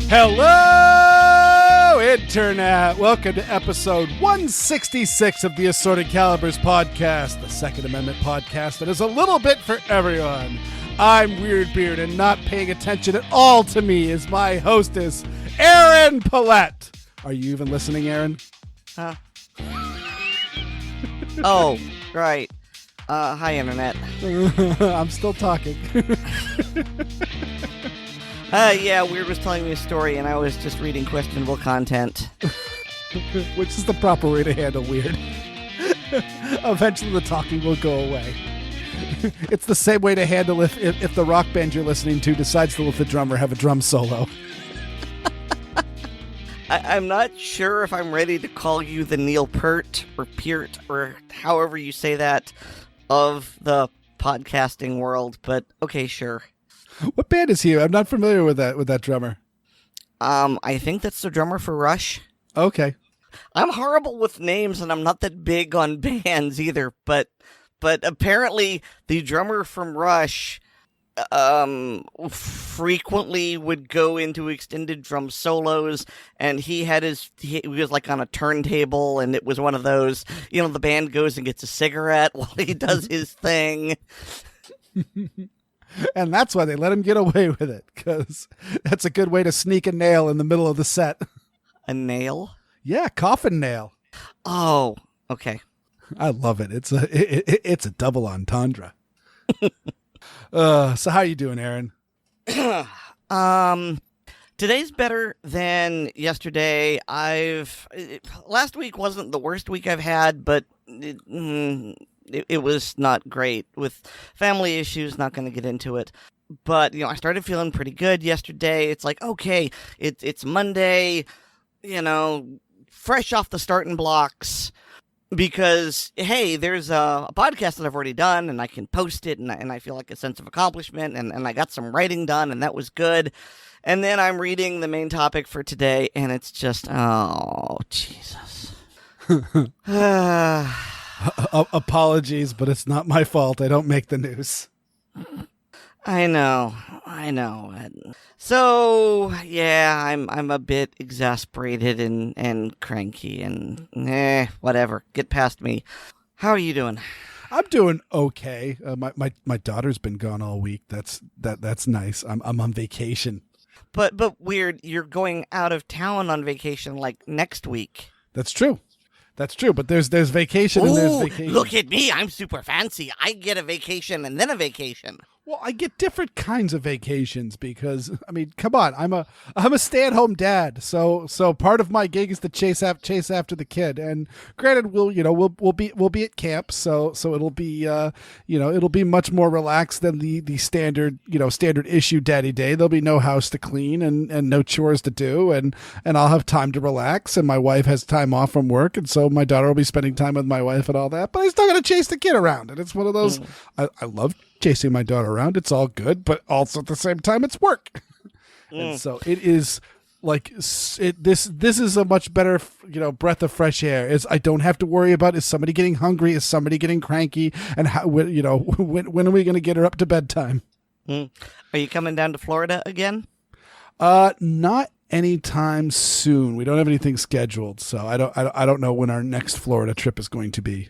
Hello, Internet! Welcome to episode 166 of the Assorted Calibers podcast, the Second Amendment podcast that is a little bit for everyone. I'm Weer'd, and not paying attention at all to me is my hostess, Aaron Paulette. Are you even listening, Aaron? Huh? Oh, right. Hi, Internet. I'm still talking. Yeah, Weer'd was telling me a story, and I was just reading questionable content. Which is the proper way to handle Weer'd. Eventually the talking will go away. It's the same way to handle if the rock band you're listening to decides to let the drummer have a drum solo. I'm not sure if I'm ready to call you the Neil Peart, or however you say that, of the podcasting world, but okay, sure. What band is he? I'm not familiar with that drummer. I think that's the drummer for Rush. Okay. I'm horrible with names, and I'm not that big on bands either, but apparently the drummer from Rush frequently would go into extended drum solos, and he was like on a turntable, and it was one of those, the band goes and gets a cigarette while he does his thing. And that's why they let him get away with it, because that's a good way to sneak a nail in the middle of the set. A nail? Yeah, coffin nail. Oh, okay. I love it. It's a double entendre. So how you doing, Aaron? Today's better than yesterday. Last week wasn't the worst week I've had, but it was not great with family issues. Not going to get into it, but I started feeling pretty good yesterday. It's like, okay, it's Monday, fresh off the starting blocks. Because, hey, there's a podcast that I've already done, and I can post it, and I feel like a sense of accomplishment, and I got some writing done, and that was good. And then I'm reading the main topic for today, and it's just, oh, Jesus. Apologies, but it's not my fault. I don't make the news. I know. So, yeah, I'm a bit exasperated and cranky and whatever. Get past me. How are you doing? I'm doing okay. My daughter's been gone all week. That's nice. I'm on vacation. But Weer'd, you're going out of town on vacation like next week. That's true. But there's vacation and there's vacation. Look at me. I'm super fancy. I get a vacation and then a vacation. Well, I get different kinds of vacations because, I mean, come on, I'm a stay-at-home dad, so part of my gig is to chase after the kid. And granted, we'll be at camp, so it'll be it'll be much more relaxed than the standard issue daddy day. There'll be no house to clean and no chores to do, and I'll have time to relax. And my wife has time off from work, and so my daughter will be spending time with my wife and all that. But I still got to chase the kid around, and it's one of those. I love chasing my daughter around. It's all good, but also at the same time it's work. And so it is like this is a much better breath of fresh air. I don't have to worry about, is somebody getting hungry, is somebody getting cranky, and how when are we going to get her up to bedtime. Are you coming down to Florida again? Not anytime soon. We don't have anything scheduled, so I don't know when our next Florida trip is going to be.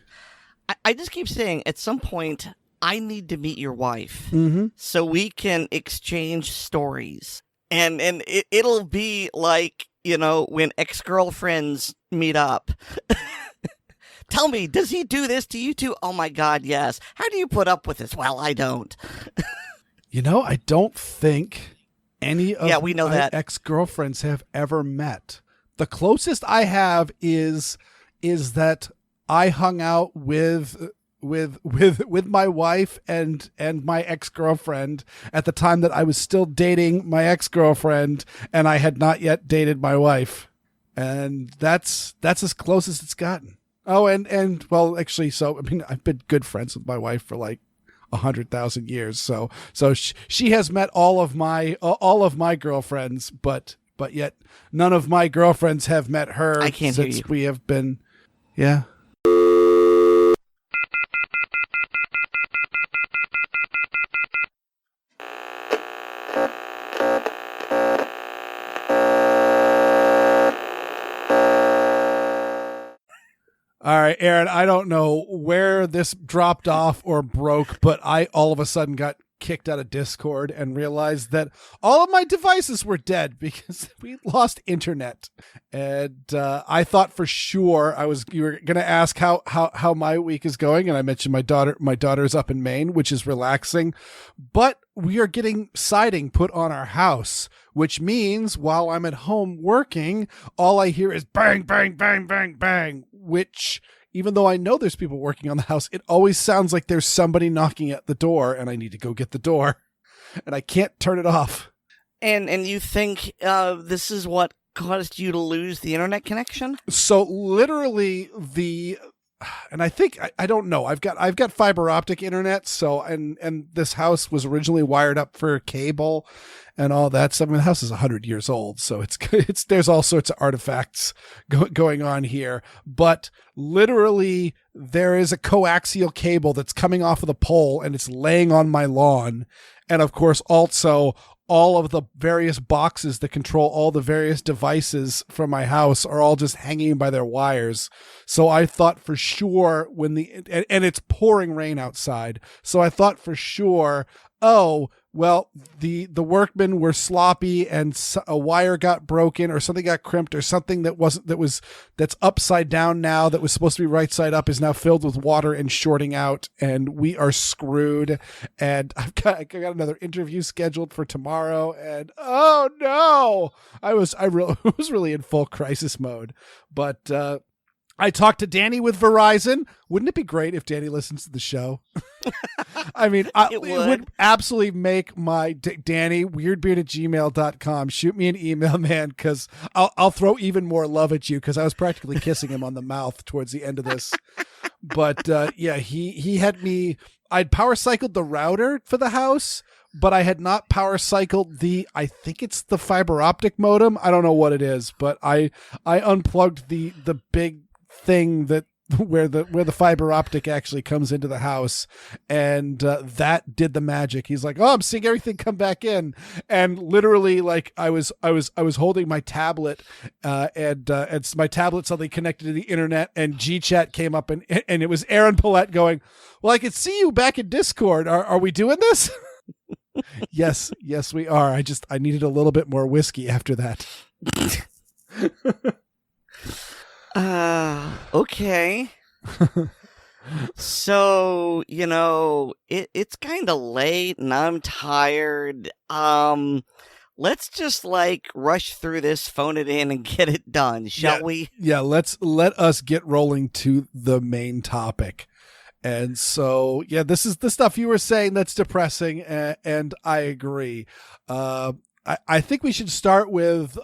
I just keep saying at some point I need to meet your wife so we can exchange stories. And it'll be like, when ex-girlfriends meet up. Tell me, does he do this to you too? Oh my God, yes. How do you put up with this? Well, I don't. I don't think any of we know my that. ex-girlfriends have ever met. The closest I have is that I hung out with my wife and my ex-girlfriend at the time that I was still dating my ex-girlfriend and I had not yet dated my wife. And that's as close as it's gotten. Oh, and well, actually, so, I mean, I've been good friends with my wife for like 100,000 years. So she has met all of my girlfriends, but yet none of my girlfriends have met her. I can't hear you. Since we have been, yeah. All right, Aaron, I don't know where this dropped off or broke, but I all of a sudden got kicked out of Discord and realized that all of my devices were dead because we lost internet. And I thought for sure you were going to ask how my week is going, and I mentioned my daughter's up in Maine, which is relaxing, but we are getting siding put on our house, which means while I'm at home working, all I hear is bang, bang, bang, bang, bang, which, even though I know there's people working on the house, it always sounds like there's somebody knocking at the door and I need to go get the door and I can't turn it off. And you think this is what caused you to lose the internet connection? So literally and I think, I don't know, I've got fiber optic internet. So, and this house was originally wired up for cable and all that stuff. I mean, the house is 100 years old, so there's all sorts of artifacts going on here, but literally there is a coaxial cable that's coming off of the pole and it's laying on my lawn. And of course, also all of the various boxes that control all the various devices from my house are all just hanging by their wires. So I thought for sure and it's pouring rain outside. So I thought for sure, oh, well, the workmen were sloppy and a wire got broken or something got crimped or something that's upside down now that was supposed to be right side up is now filled with water and shorting out, and we are screwed. And I got another interview scheduled for tomorrow, and oh no, I was really in full crisis mode. But I talked to Danny with Verizon. Wouldn't it be great if Danny listens to the show? I mean, it would absolutely make my Danny, weerdbeard@gmail.com. Shoot me an email, man, because I'll throw even more love at you because I was practically kissing him on the mouth towards the end of this. But yeah, he had me. I'd power cycled the router for the house, but I had not power cycled I think it's the fiber optic modem. I don't know what it is, but I unplugged the big thing where the fiber optic actually comes into the house, and that did the magic. He's like, oh, I'm seeing everything come back in, and literally, like, I was holding my tablet, and my tablet suddenly connected to the internet, and GChat came up, and it was Aaron Paulette going, well, I could see you back in Discord. Are we doing this? Yes, we are. I needed a little bit more whiskey after that. Okay. So, it's kind of late and I'm tired. Let's just rush through this, phone it in and get it done, shall we? Yeah, let us get rolling to the main topic. And so, yeah, this is the stuff you were saying that's depressing, and I agree. I think we should start with,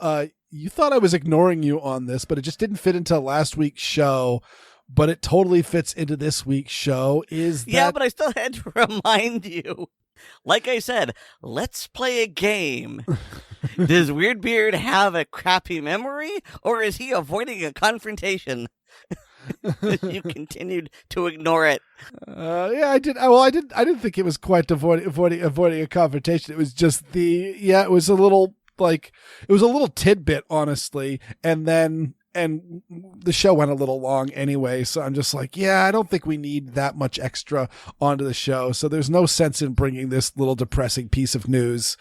you thought I was ignoring you on this, but it just didn't fit into last week's show, but it totally fits into this week's show. Yeah, but I still had to remind you. Like I said, let's play a game. Does Weer'd have a crappy memory, or is he avoiding a confrontation? You continued to ignore it. Yeah, I did. Well, I didn't think it was quite avoiding a confrontation. It was just it was a little tidbit, honestly, and the show went a little long anyway. So I'm just like, yeah, I don't think we need that much extra onto the show. So there's no sense in bringing this little depressing piece of news.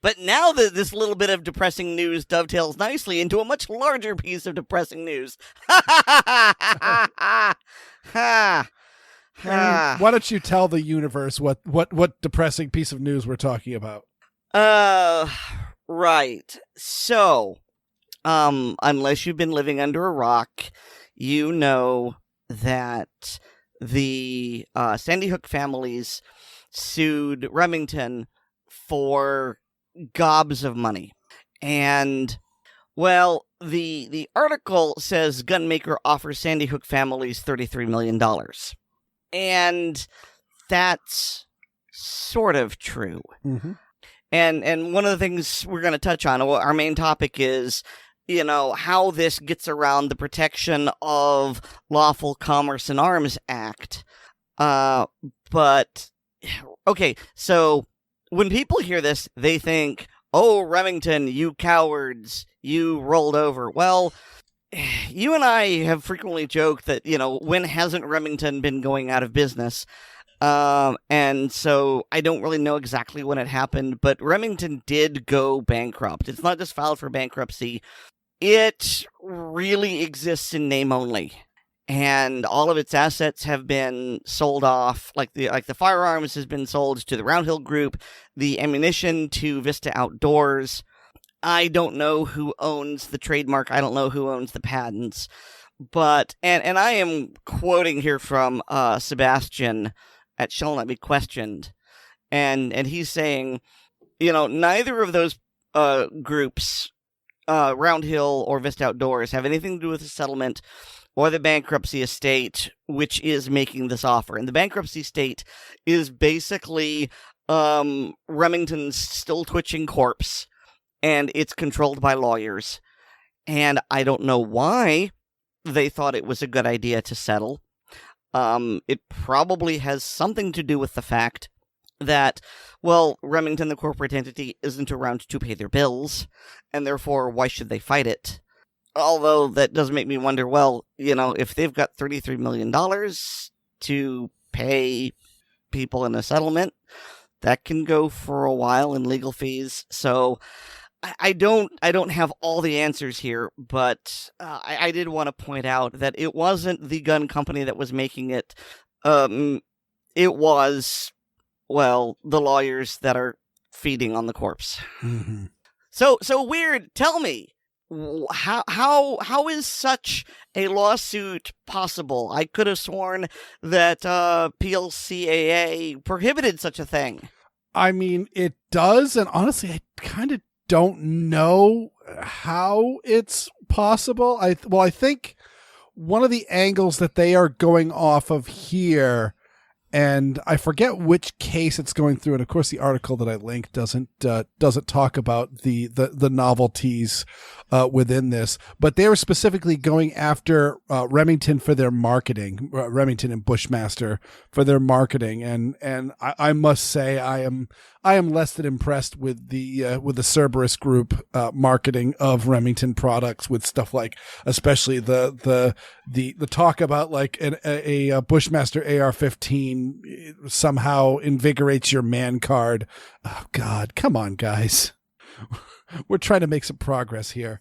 But now that this little bit of depressing news dovetails nicely into a much larger piece of depressing news. Why don't you tell the universe what depressing piece of news we're talking about? Right. So, unless you've been living under a rock, you know that the Sandy Hook families sued Remington for gobs of money. And, well, the article says gunmaker offers Sandy Hook families $33 million. And that's sort of true. Mm-hmm. And one of the things we're going to touch on, our main topic is, how this gets around the Protection of Lawful Commerce in Arms Act. But, okay, so when people hear this, they think, oh, Remington, you cowards, you rolled over. Well, you and I have frequently joked that, when hasn't Remington been going out of business? And so I don't really know exactly when it happened, but Remington did go bankrupt. It's not just filed for bankruptcy. It really exists in name only. And all of its assets have been sold off. Like the firearms has been sold to the Round Hill Group, the ammunition to Vista Outdoors. I don't know who owns the trademark. I don't know who owns the patents. But, and I am quoting here from Sebastian at Shall Not Be Questioned. And he's saying, neither of those groups, Round Hill or Vista Outdoors, have anything to do with the settlement or the bankruptcy estate, which is making this offer. And the bankruptcy estate is basically Remington's still twitching corpse, and it's controlled by lawyers. And I don't know why they thought it was a good idea to settle. It probably has something to do with the fact that, Remington, the corporate entity, isn't around to pay their bills, and therefore, why should they fight it? Although that does make me wonder, if they've got $33 million to pay people in a settlement, that can go for a while in legal fees. So I don't have all the answers here, but I did want to point out that it wasn't the gun company that was making it. It was, the lawyers that are feeding on the corpse. Mm-hmm. So Weer'd, tell me, how is such a lawsuit possible? I could have sworn that PLCAA prohibited such a thing. I mean, it does, and honestly, I kind of don't know how it's possible. I think one of the angles that they are going off of here, and I forget which case it's going through, and of course the article that I linked doesn't talk about the novelties within this, but they were specifically going after Remington for their marketing, Remington and Bushmaster for their marketing, and I must say I am less than impressed with the Cerberus Group marketing of Remington products, with stuff like, especially the talk about like a Bushmaster AR-15 somehow invigorates your man card. Oh God, come on, guys. We're trying to make some progress here.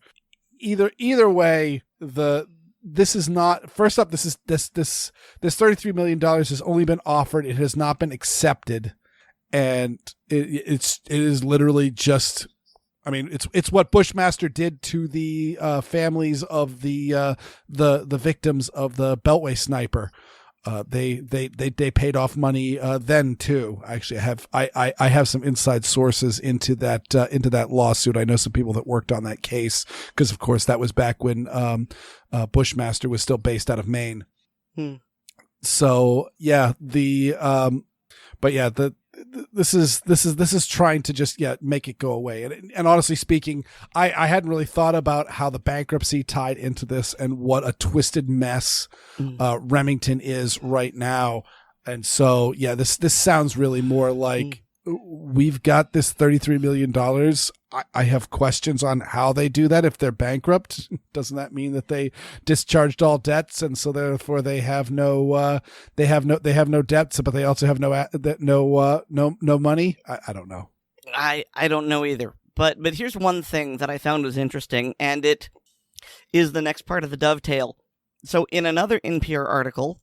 Either way, this is not, first up, this $33 million has only been offered. It has not been accepted. And it is literally just, I mean, it's what Bushmaster did to the families of the victims of the Beltway sniper. They paid off money then too. Actually, I have some inside sources into that lawsuit. I know some people that worked on that case, because of course that was back when Bushmaster was still based out of Maine. So yeah, this is trying to just make it go away. And honestly speaking, I hadn't really thought about how the bankruptcy tied into this and what a twisted mess Remington is right now. And so this sounds really more like we've got this $33 million. I have questions on how they do that. If they're bankrupt, doesn't that mean that they discharged all debts, and so therefore they have no debts, but they also have no money? I don't know. I don't know either. But here's one thing that I found was interesting, and it is the next part of the dovetail. So in another NPR article,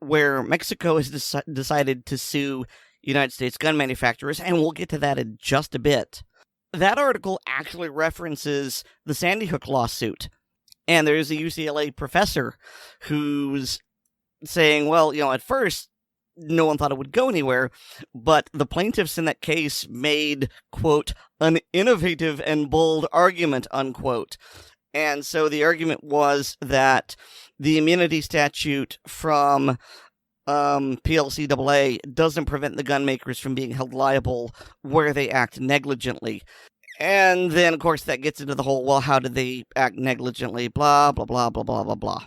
where Mexico has decided to sue United States gun manufacturers, and we'll get to that in just a bit. That article actually references the Sandy Hook lawsuit. And there's a UCLA professor who's saying, at first, no one thought it would go anywhere, but the plaintiffs in that case made, quote, an innovative and bold argument, unquote. And so the argument was that the immunity statute from PLCAA doesn't prevent the gun makers from being held liable where they act negligently. And then, of course, that gets into the whole, how did they act negligently, blah, blah, blah, blah, blah, blah, blah.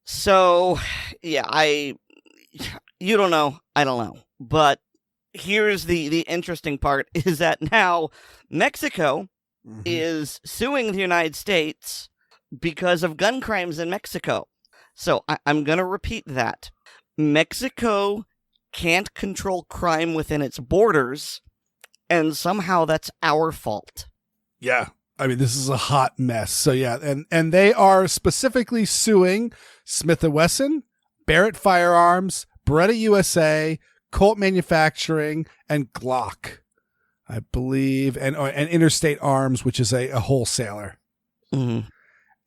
So, you don't know, I don't know. But here's the interesting part, is that now Mexico is suing the United States because of gun crimes in Mexico. So I'm going to repeat that. Mexico can't control crime within its borders, and somehow that's our fault. Yeah. I mean, this is a hot mess. So yeah, and they are specifically suing Smith-and-Wesson, Barrett Firearms, Beretta USA, Colt Manufacturing, and Glock, I believe, and Interstate Arms, which is a wholesaler. Mm-hmm.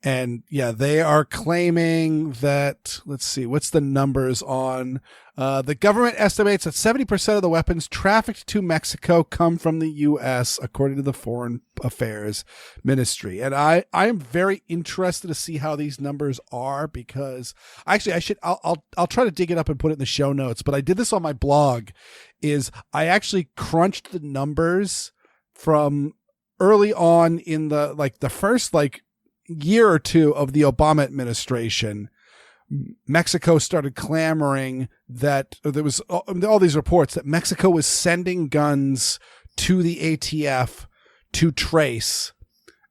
And yeah, they are claiming that, let's see, what's the numbers on, the government estimates that 70% of the weapons trafficked to Mexico come from the U.S., according to the Foreign Affairs Ministry. And I am very interested to see how these numbers are, because actually I'll try to dig it up and put it in the show notes, but I did this on my blog, is I actually crunched the numbers from early on in the first year or two of the Obama administration. Mexico started clamoring that there was all these reports that Mexico was sending guns to the ATF to trace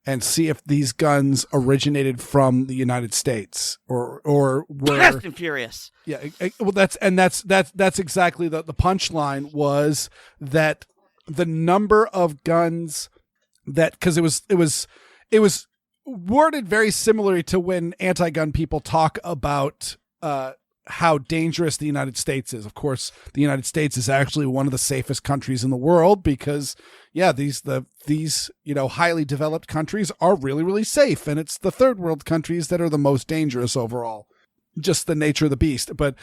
and see if these guns originated from the United States or were Fast and Furious. Yeah, well, that's exactly the punchline was that the number of guns that, because it was worded very similarly to when anti-gun people talk about how dangerous the United States is. Of course, the United States is actually one of the safest countries in the world because, yeah, these highly developed countries are really, really safe, and it's the third world countries that are the most dangerous overall. Just the nature of the beast. But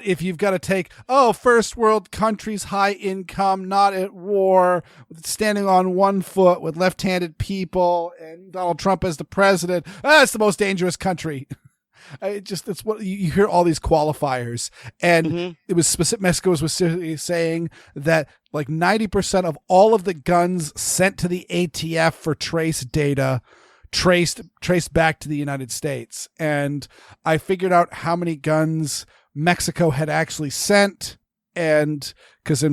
if you've got to take, first world countries, high income, not at war, standing on one foot with left-handed people, and Donald Trump as the president, it's the most dangerous country. It's what you hear, all these qualifiers. And it was specific. Mexico was specifically saying that 90% of all of the guns sent to the ATF for trace data traced back to the United States. And I figured out how many guns Mexico had actually sent, and because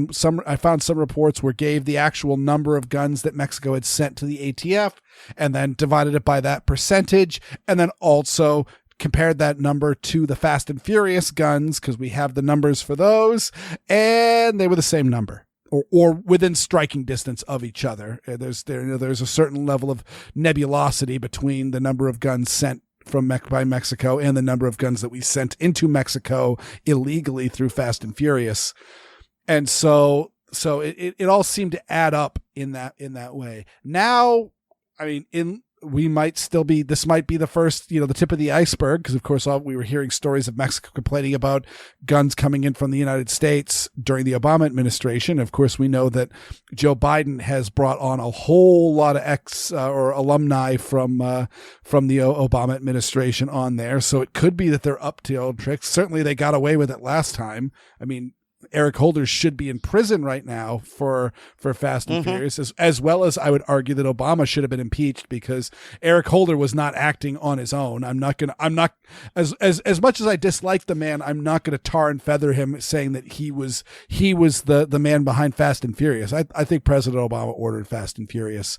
I found some reports where gave the actual number of guns that Mexico had sent to the ATF and then divided it by that percentage, and then also compared that number to the Fast and Furious guns, because we have the numbers for those, and they were the same number. Or within striking distance of each other. There's a certain level of nebulosity between the number of guns sent by Mexico and the number of guns that we sent into Mexico illegally through Fast and Furious. And so it all seemed to add up in that way. Now, I mean, this might be the first, the tip of the iceberg, because of course we were hearing stories of Mexico complaining about guns coming in from the United States during the Obama administration. Of course, we know that Joe Biden has brought on a whole lot of or alumni from the Obama administration on there. So it could be that they're up to old tricks. Certainly they got away with it last time. I mean, Eric Holder should be in prison right now for Fast and Furious, as well as I would argue that Obama should have been impeached, because Eric Holder was not acting on his own. I'm not as much as I dislike the man, I'm not going to tar and feather him saying that he was the man behind Fast and Furious. I think President Obama ordered Fast and Furious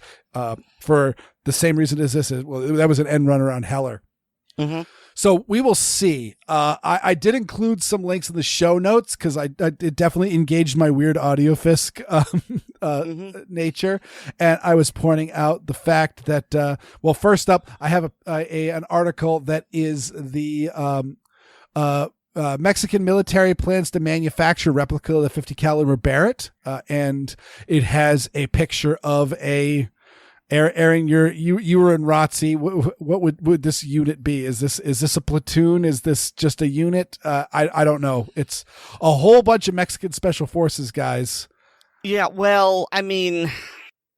for the same reason as this is. Well, that was an end run around Heller. So we will see. I did include some links in the show notes because it definitely engaged my weird audio fisc nature. And I was pointing out the fact that, first up, I have an article that is the Mexican military plans to manufacture replica of the 50 caliber Barrett. And it has a picture of a Aaron, you were in ROTC. What would this unit be? Is this a platoon? Is this just a unit? I don't know. It's a whole bunch of Mexican special forces guys. Yeah, well, I mean,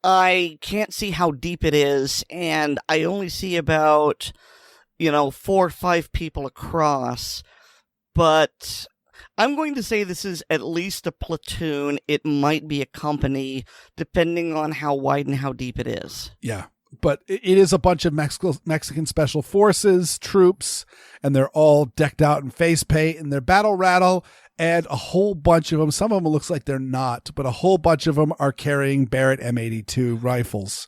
I can't see how deep it is, and I only see about 4 or 5 people across. But I'm going to say this is at least a platoon. It might be a company, depending on how wide and how deep it is. Yeah, but it is a bunch of Mexican special forces troops, and they're all decked out in face paint and their battle rattle, and a whole bunch of them, some of them looks like they're not, but a whole bunch of them are carrying Barrett M82 rifles.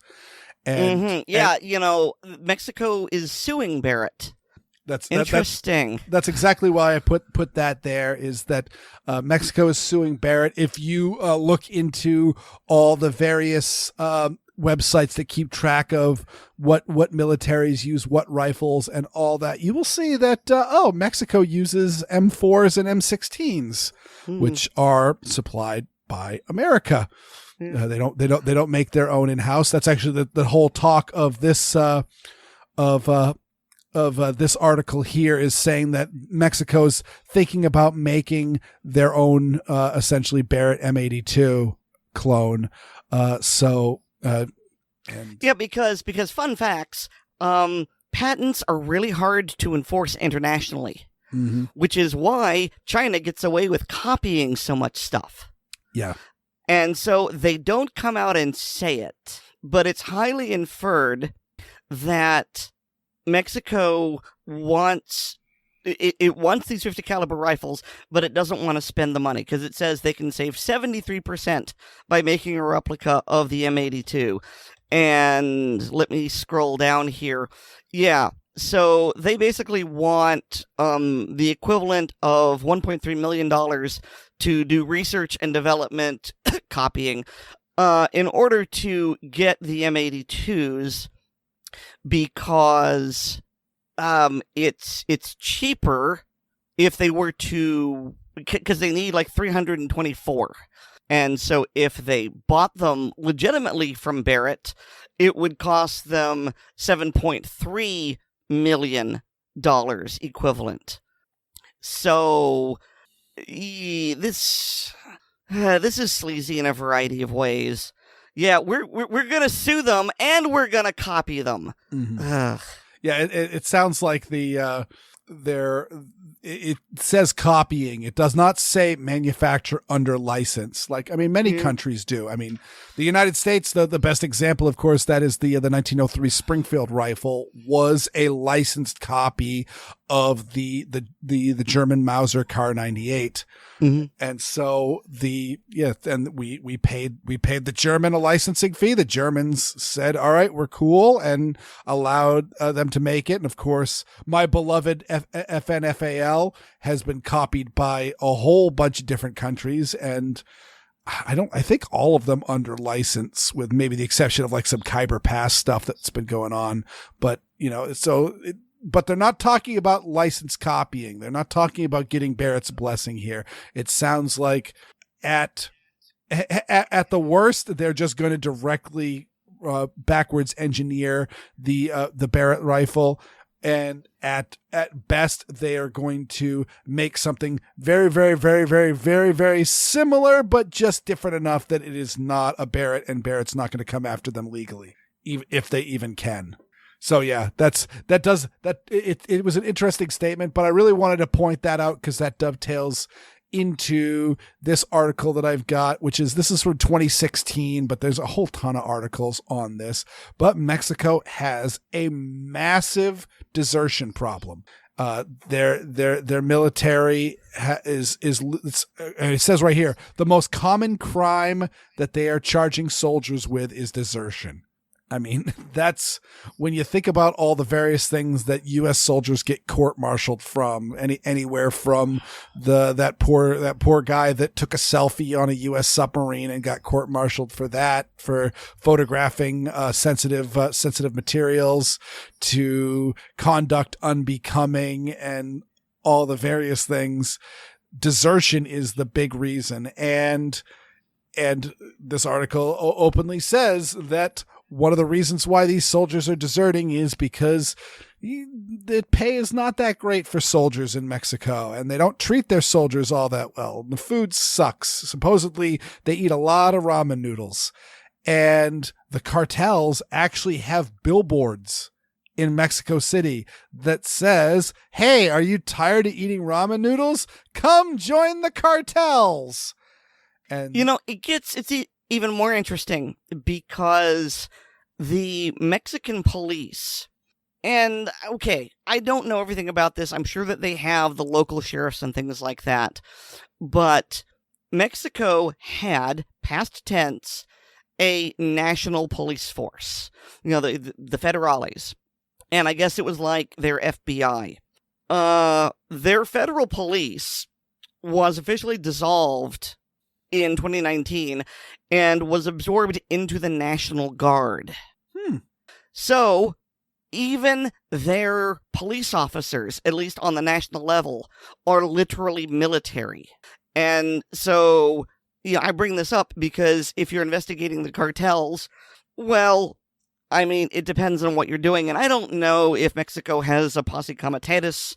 And yeah, Mexico is suing Barrett. That's interesting. That's exactly why I put that there, is that Mexico is suing Barrett. If you look into all the various websites that keep track of what militaries use what rifles and all that, you will see that Mexico uses M4s and M16s, which are supplied by America. They don't make their own in house. That's actually the whole talk of this this article here, is saying that Mexico's thinking about making their own essentially Barrett M82 clone. Because fun facts, patents are really hard to enforce internationally, which is why China gets away with copying so much stuff. Yeah. And so they don't come out and say it, but it's highly inferred that Mexico wants these 50 caliber rifles, but it doesn't want to spend the money because it says they can save 73% by making a replica of the M82. And let me scroll down here. Yeah, so they basically want the equivalent of $1.3 million to do research and development copying in order to get the M82s, because it's cheaper if they were to, because they need like 324. And so if they bought them legitimately from Barrett, it would cost them $7.3 million equivalent. So this is sleazy in a variety of ways. Yeah, we're gonna sue them and we're gonna copy them. Yeah, it sounds like it says copying. It does not say manufacture under license. Like, I mean, many countries do. I mean, the United States, the best example, of course, that is the 1903 Springfield rifle, was a licensed copy of the German Mauser Kar 98. And so and we paid the German a licensing fee. The Germans said, all right, we're cool, and allowed them to make it. And of course, my beloved FNFAL has been copied by a whole bunch of different countries, and I think all of them under license, with maybe the exception of like some Khyber Pass stuff that's been going on. But but they're not talking about license copying. They're not talking about getting Barrett's blessing here. It sounds like at the worst, they're just going to directly backwards engineer the Barrett rifle, and at best they are going to make something very, very, very, very, very, very similar, but just different enough that it is not a Barrett, and Barrett's not going to come after them legally, if they even can. So yeah, it was an interesting statement, but I really wanted to point that out because that dovetails into this article that I've got, this is from 2016, but there's a whole ton of articles on this. But Mexico has a massive desertion problem. Their military it says right here, the most common crime that they are charging soldiers with is desertion. I mean, that's when you think about all the various things that U.S. soldiers get court-martialed from, anywhere from that poor guy that took a selfie on a U.S. submarine and got court-martialed for that, for photographing sensitive materials, to conduct unbecoming, and all the various things. Desertion is the big reason, and this article openly says that one of the reasons why these soldiers are deserting is because the pay is not that great for soldiers in Mexico, and they don't treat their soldiers all that well. The food sucks. Supposedly, they eat a lot of ramen noodles, and the cartels actually have billboards in Mexico City that says, "Hey, are you tired of eating ramen noodles? Come join the cartels." And it's even more interesting because the Mexican police, and okay, I don't know everything about this. I'm sure that they have the local sheriffs and things like that, but Mexico had, past tense, a national police force, the federales. And I guess it was like their FBI. Their federal police was officially dissolved in 2019 and was absorbed into the National Guard. So even their police officers, at least on the national level, are literally military. And so, I bring this up because if you're investigating the cartels, well, I mean, it depends on what you're doing. And I don't know if Mexico has a posse comitatus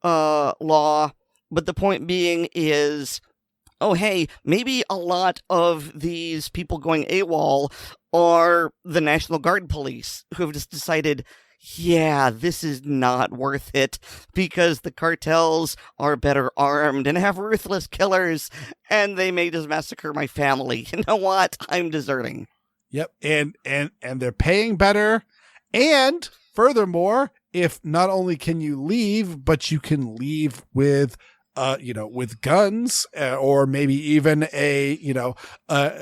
law, but the point being is, oh, hey, maybe a lot of these people going AWOL are the National Guard police who have just decided, yeah, this is not worth it because the cartels are better armed and have ruthless killers and they may just massacre my family. You know what? I'm deserting. Yep. And they're paying better. And furthermore, if not only can you leave, but you can leave with with guns or maybe even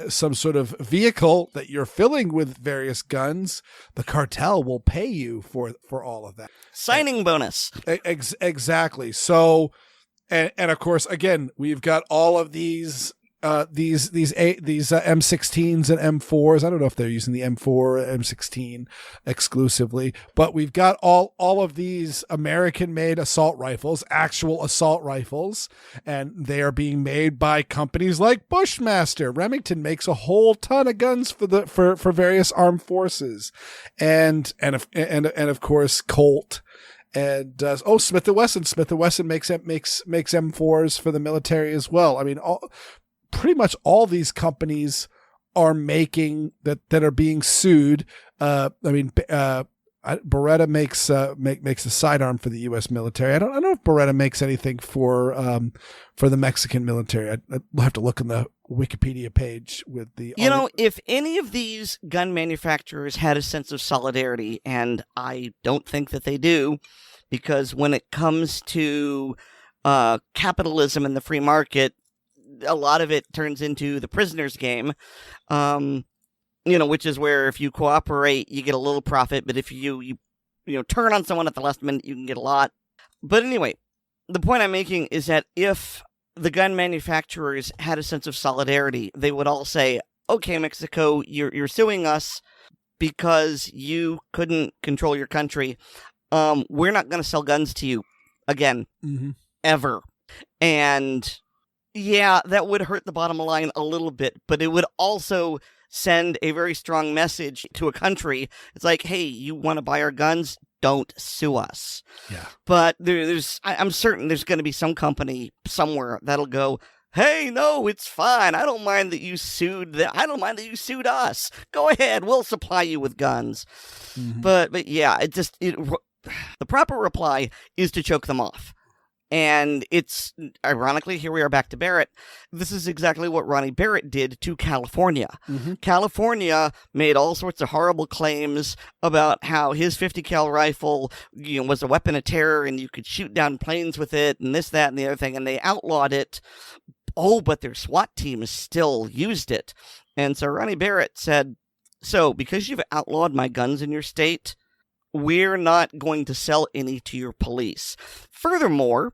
some sort of vehicle that you're filling with various guns, the cartel will pay you for all of that. Signing bonus. Exactly. So, and of course, again, we've got all of these M16s and M4s. I don't know if they're using the M4 or M16 exclusively, but we've got all of these American-made assault rifles, actual assault rifles, and they are being made by companies like Bushmaster. Remington makes a whole ton of guns for various armed forces, and of course Colt. And Smith-and-Wesson. Smith-and-Wesson makes M4s for the military as well. I mean, pretty much all these companies are making that are being sued. Beretta makes a sidearm for the U.S. military. I don't know if Beretta makes anything for the Mexican military. I'll have to look on the Wikipedia page with the. If any of these gun manufacturers had a sense of solidarity, and I don't think that they do, because when it comes to capitalism and the free market, a lot of it turns into the prisoner's game, which is where if you cooperate, you get a little profit, but if you turn on someone at the last minute, you can get a lot. But anyway, the point I'm making is that if the gun manufacturers had a sense of solidarity, they would all say, okay, Mexico, you're suing us because you couldn't control your country. We're not going to sell guns to you again, ever. And yeah, that would hurt the bottom line a little bit, but it would also send a very strong message to a country. It's like, hey, you want to buy our guns? Don't sue us. Yeah. But I'm certain there's going to be some company somewhere that'll go, hey, no, it's fine. I don't mind that you sued I don't mind that you sued us. Go ahead. We'll supply you with guns. But yeah, the proper reply is to choke them off. And it's, ironically, here we are back to Barrett. This is exactly what Ronnie Barrett did to California. California made all sorts of horrible claims about how his 50 cal rifle, was a weapon of terror and you could shoot down planes with it and this, that, and the other thing. And they outlawed it. Oh, but their SWAT teams still used it. And so Ronnie Barrett said, so because you've outlawed my guns in your state, we're not going to sell any to your police. Furthermore,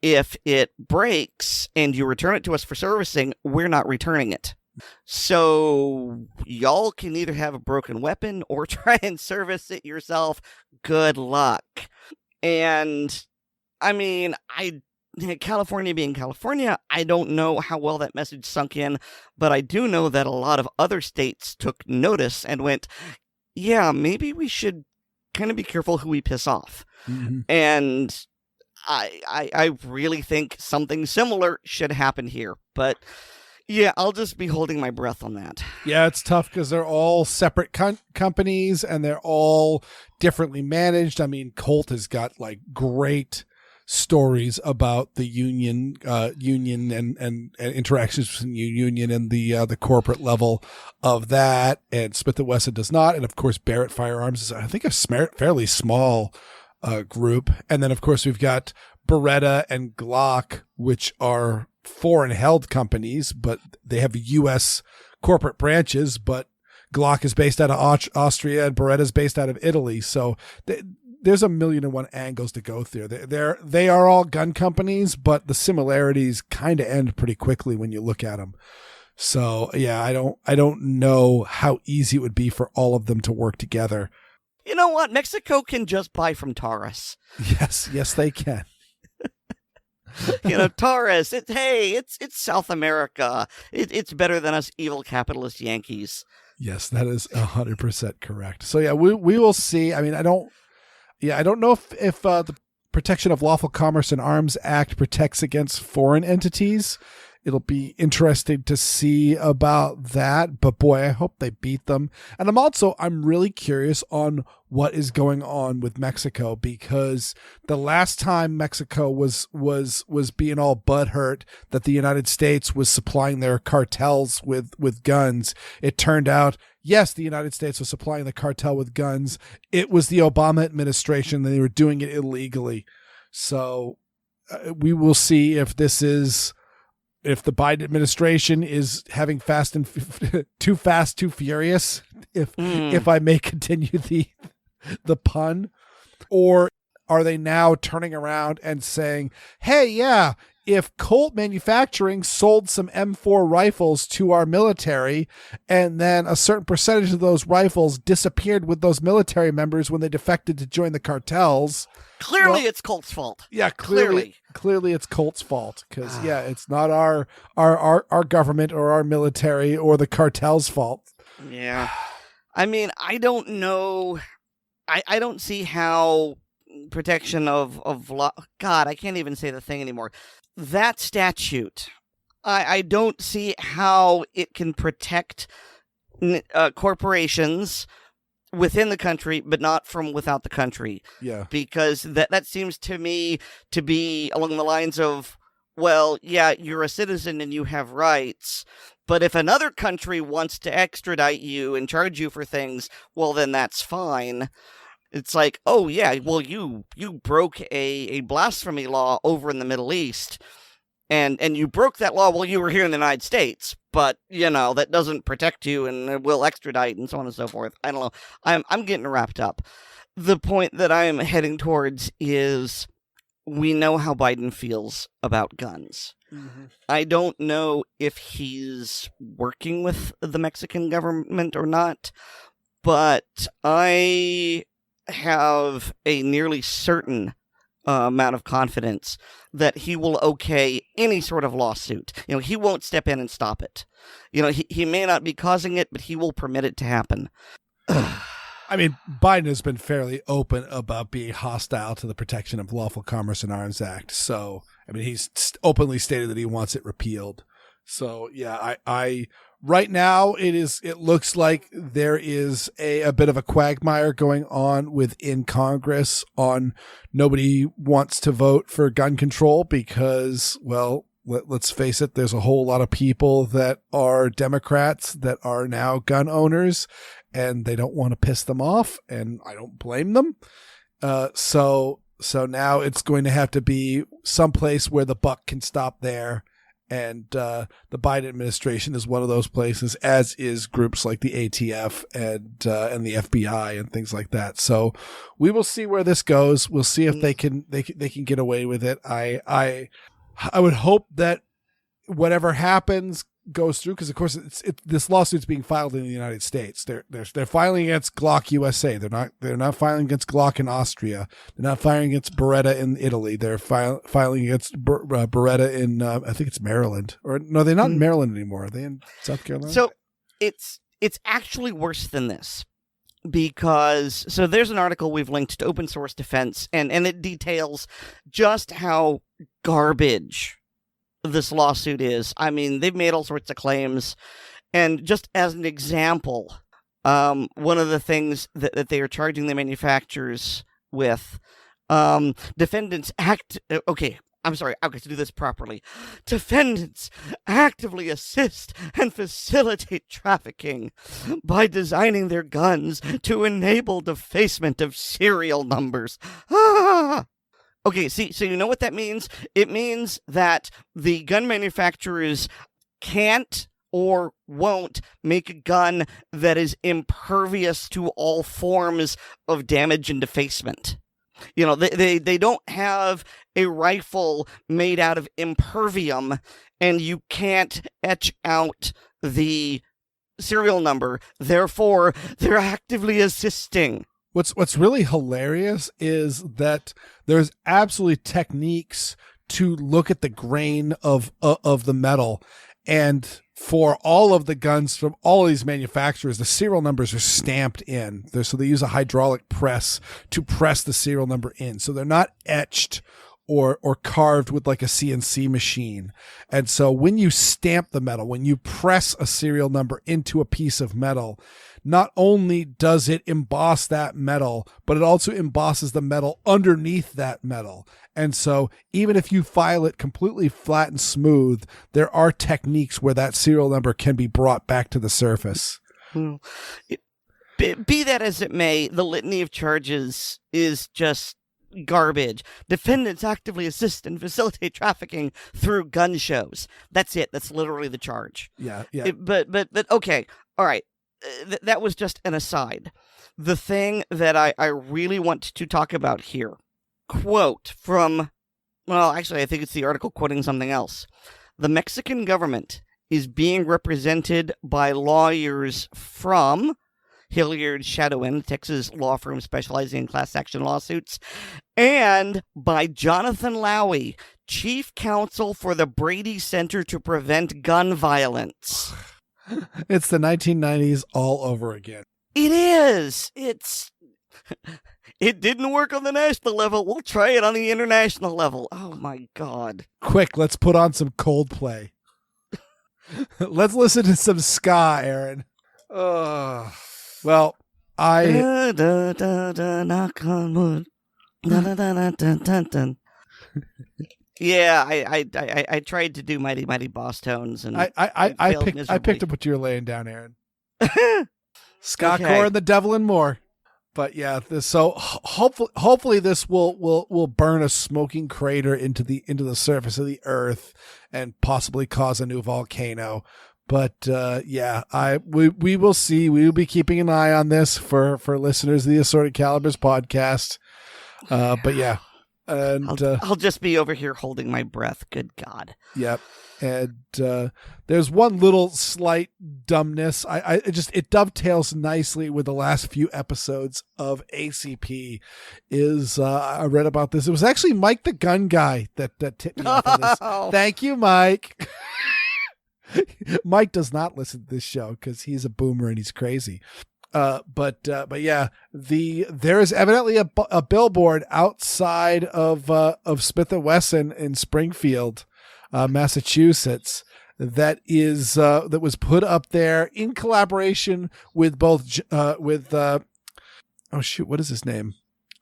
if it breaks and you return it to us for servicing, we're not returning it. So y'all can either have a broken weapon or try and service it yourself. Good luck. And I mean, California being California, I don't know how well that message sunk in, but I do know that a lot of other states took notice and went, yeah, maybe we should kind of be careful who we piss off. And I really think something similar should happen here. But yeah, I'll just be holding my breath on that. Yeah, it's tough because they're all separate companies and they're all differently managed. I mean, Colt has got great stories about the union and interactions between the union and the corporate level of that, and Smith-and-Wesson does not. And of course, Barrett Firearms is, I think, a fairly small group. And then of course we've got Beretta and Glock, which are foreign held companies, but they have U.S. corporate branches. But Glock is based out of Austria, and Beretta is based out of Italy. So there's a million and one angles to go through. They are all gun companies, but the similarities kind of end pretty quickly when you look at them. So yeah, I don't know how easy it would be for all of them to work together. You know what? Mexico can just buy from Taurus. Yes, they can. Taurus. It's South America. It's better than us evil capitalist Yankees. Yes, that is 100% correct. So yeah, we will see. I mean, I don't know if the Protection of Lawful Commerce in Arms Act protects against foreign entities. It'll be interesting to see about that, but boy, I hope they beat them. And I'm really curious on what is going on with Mexico, because the last time Mexico was being all butthurt that the United States was supplying their cartels with guns, it turned out, yes, the United States was supplying the cartel with guns. It was the Obama administration, and they were doing it illegally. So we will see if the Biden administration is having too fast, too furious, if I may continue the pun, or are they now turning around and saying, hey, yeah, if Colt Manufacturing sold some M4 rifles to our military, and then a certain percentage of those rifles disappeared with those military members when they defected to join the cartels. Clearly, it's Colt's fault. Yeah, clearly it's Colt's fault, because it's not our government or our military or the cartel's fault. Yeah, I mean, I don't know. I don't see how protection of law. God, I can't even say the thing anymore. That statute, I don't see how it can protect corporations within the country, but not from without the country. Yeah. Because that seems to me to be along the lines of, well, yeah, you're a citizen and you have rights, but if another country wants to extradite you and charge you for things, well, then that's fine. It's like, oh, yeah, well, you broke a blasphemy law over in the Middle East, and you broke that law while you were here in the United States, but, that doesn't protect you and will extradite and so on and so forth. I don't know. I'm getting wrapped up. The point that I'm heading towards is we know how Biden feels about guns. Mm-hmm. I don't know if he's working with the Mexican government or not, but I have a nearly certain amount of confidence that he will okay any sort of lawsuit. He won't step in and stop it. He may not be causing it, but he will permit it to happen. I mean, Biden has been fairly open about being hostile to the Protection of Lawful Commerce in Arms Act. So, I mean, he's openly stated that he wants it repealed. So, yeah, I right now it looks like there is a bit of a quagmire going on within Congress on nobody wants to vote for gun control because, well, let's face it, there's a whole lot of people that are Democrats that are now gun owners, and they don't want to piss them off, and I don't blame them. So now it's going to have to be someplace where the buck can stop there. And the Biden administration is one of those places, as is groups like the ATF and the FBI and things like that. So we will see where this goes. We'll see if they can get away with it. I would hope that whatever happens goes through, because of course this lawsuit's being filed in the United States. They're filing against Glock USA. They're not filing against Glock in Austria. They're not filing against Beretta in Italy. They're filing against Beretta in I think it's Maryland. Or no, they're not in Maryland anymore. Are they in South Carolina? So it's actually worse than this, because there's an article we've linked to Open Source Defense, and it details just how garbage this lawsuit is. I mean, they've made all sorts of claims, and just as an example, one of the things that they are charging the manufacturers with, defendants to do this properly. Defendants actively assist and facilitate trafficking by designing their guns to enable defacement of serial numbers. Okay, see, so you know what that means? It means that the gun manufacturers can't or won't make a gun that is impervious to all forms of damage and defacement. You know, they don't have a rifle made out of impervium, and you can't etch out the serial number. Therefore, they're actively assisting. What's really hilarious is that there's absolutely techniques to look at the grain of the metal, and for all of the guns from all of these manufacturers, the serial numbers are stamped in. So they use a hydraulic press to press the serial number in. So they're not etched or carved with like a CNC machine. And so when you stamp the metal, when you press a serial number into a piece of metal, not only does it emboss that metal, but it also embosses the metal underneath that metal. And so even if you file it completely flat and smooth, there are techniques where that serial number can be brought back to the surface. Be that as it may, the litany of charges is just garbage. Defendants actively assist and facilitate trafficking through gun shows. That's it. That's literally the charge. Yeah. But okay. All right. That was just an aside. The thing that I really want to talk about here, quote from, well, actually, I think it's the article quoting something else. The Mexican government is being represented by lawyers from Hilliard Shadowin, Texas law firm specializing in class action lawsuits, and by Jonathan Lowy, chief counsel for the Brady Center to Prevent Gun Violence. It's the 1990s all over again. It is. It didn't work on the national level. We'll try it on the international level. Oh, my God. Quick, let's put on some Coldplay. Let's listen to some ska, Aaron. Well, knock on wood. Yeah, I tried to do Mighty Mighty Boss Tones, and I picked up what you were laying down, Aaron. Ska core and the devil and more. But yeah, so hopefully this will burn a smoking crater into the surface of the earth and possibly cause a new volcano. But yeah, we will see. We will be keeping an eye on this for listeners of the Assorted Calibers podcast. But yeah. And I'll just be over here holding my breath. Good God. Yep. And there's one little slight dumbness. It dovetails nicely with the last few episodes of ACP. I read about this. It was actually Mike the Gun Guy that tipped me off on this. Thank you, Mike. Mike does not listen to this show because he's a boomer and he's crazy. But yeah, there is evidently a billboard outside of Smith-and-Wesson in Springfield, Massachusetts, that was put up there in collaboration with both what is his name?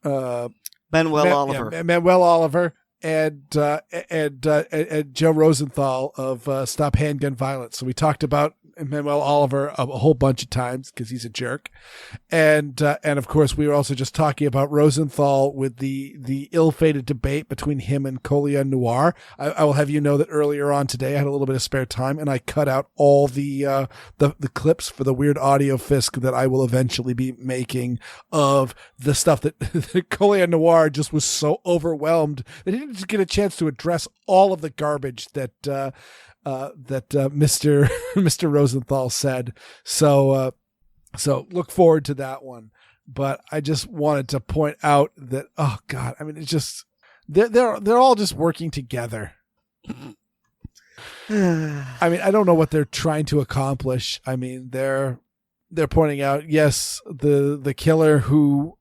Manuel Oliver. Manuel Oliver. And Joe Rosenthal of Stop Handgun Violence. So we talked about Manuel Oliver a whole bunch of times because he's a jerk, and of course we were also just talking about Rosenthal with the ill-fated debate between him and Collier Noir. I will have you know that earlier on today I had a little bit of spare time and I cut out all the clips for the Weer'd audio fisc that I will eventually be making of the stuff that Collier Noir just was so overwhelmed that he didn't get a chance to address all of the garbage that Mr. Rosenthal said. So look forward to that one. But I just wanted to point out that, oh God, I mean, it's just, they're all just working together. I mean, I don't know what they're trying to accomplish. I mean, they're pointing out, yes, the killer who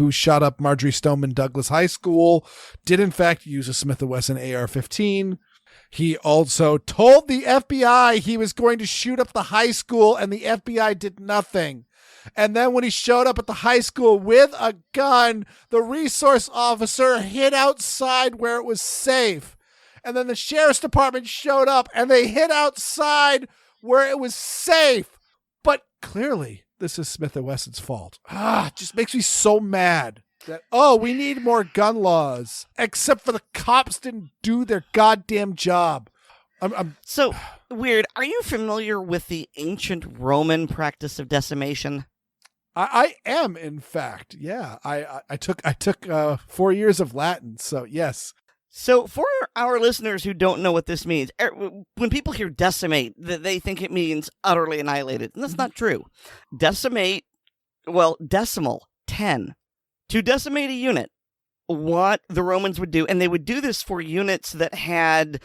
shot up Marjorie Stoneman Douglas High School did in fact use a Smith & Wesson AR-15. He also told the FBI he was going to shoot up the high school, and the FBI did nothing. And then when he showed up at the high school with a gun, the resource officer hid outside where it was safe. And then the sheriff's department showed up, and they hid outside where it was safe. But clearly, this is Smith & Wesson's fault. It just makes me so mad. That, we need more gun laws, except for the cops didn't do their goddamn job. So, Weer'd, are you familiar with the ancient Roman practice of decimation? I am, in fact. Yeah, I took 4 years of Latin, so yes. So, for our listeners who don't know what this means, when people hear decimate, they think it means utterly annihilated, and that's not true. Decimate, well, decimal, 10. To decimate a unit, what the Romans would do, and they would do this for units that had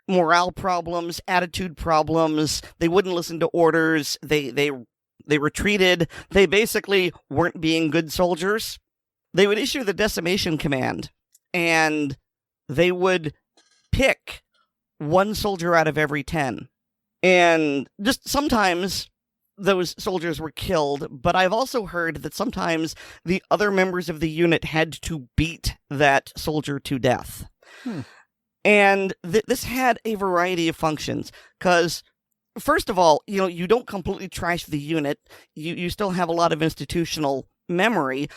morale problems, attitude problems, they wouldn't listen to orders, they retreated, they basically weren't being good soldiers. They would issue the decimation command, and they would pick one soldier out of every 10. And just sometimes those soldiers were killed, but I've also heard that sometimes the other members of the unit had to beat that soldier to death. And this had a variety of functions, because first of all, you don't completely trash the unit. You still have a lot of institutional memory,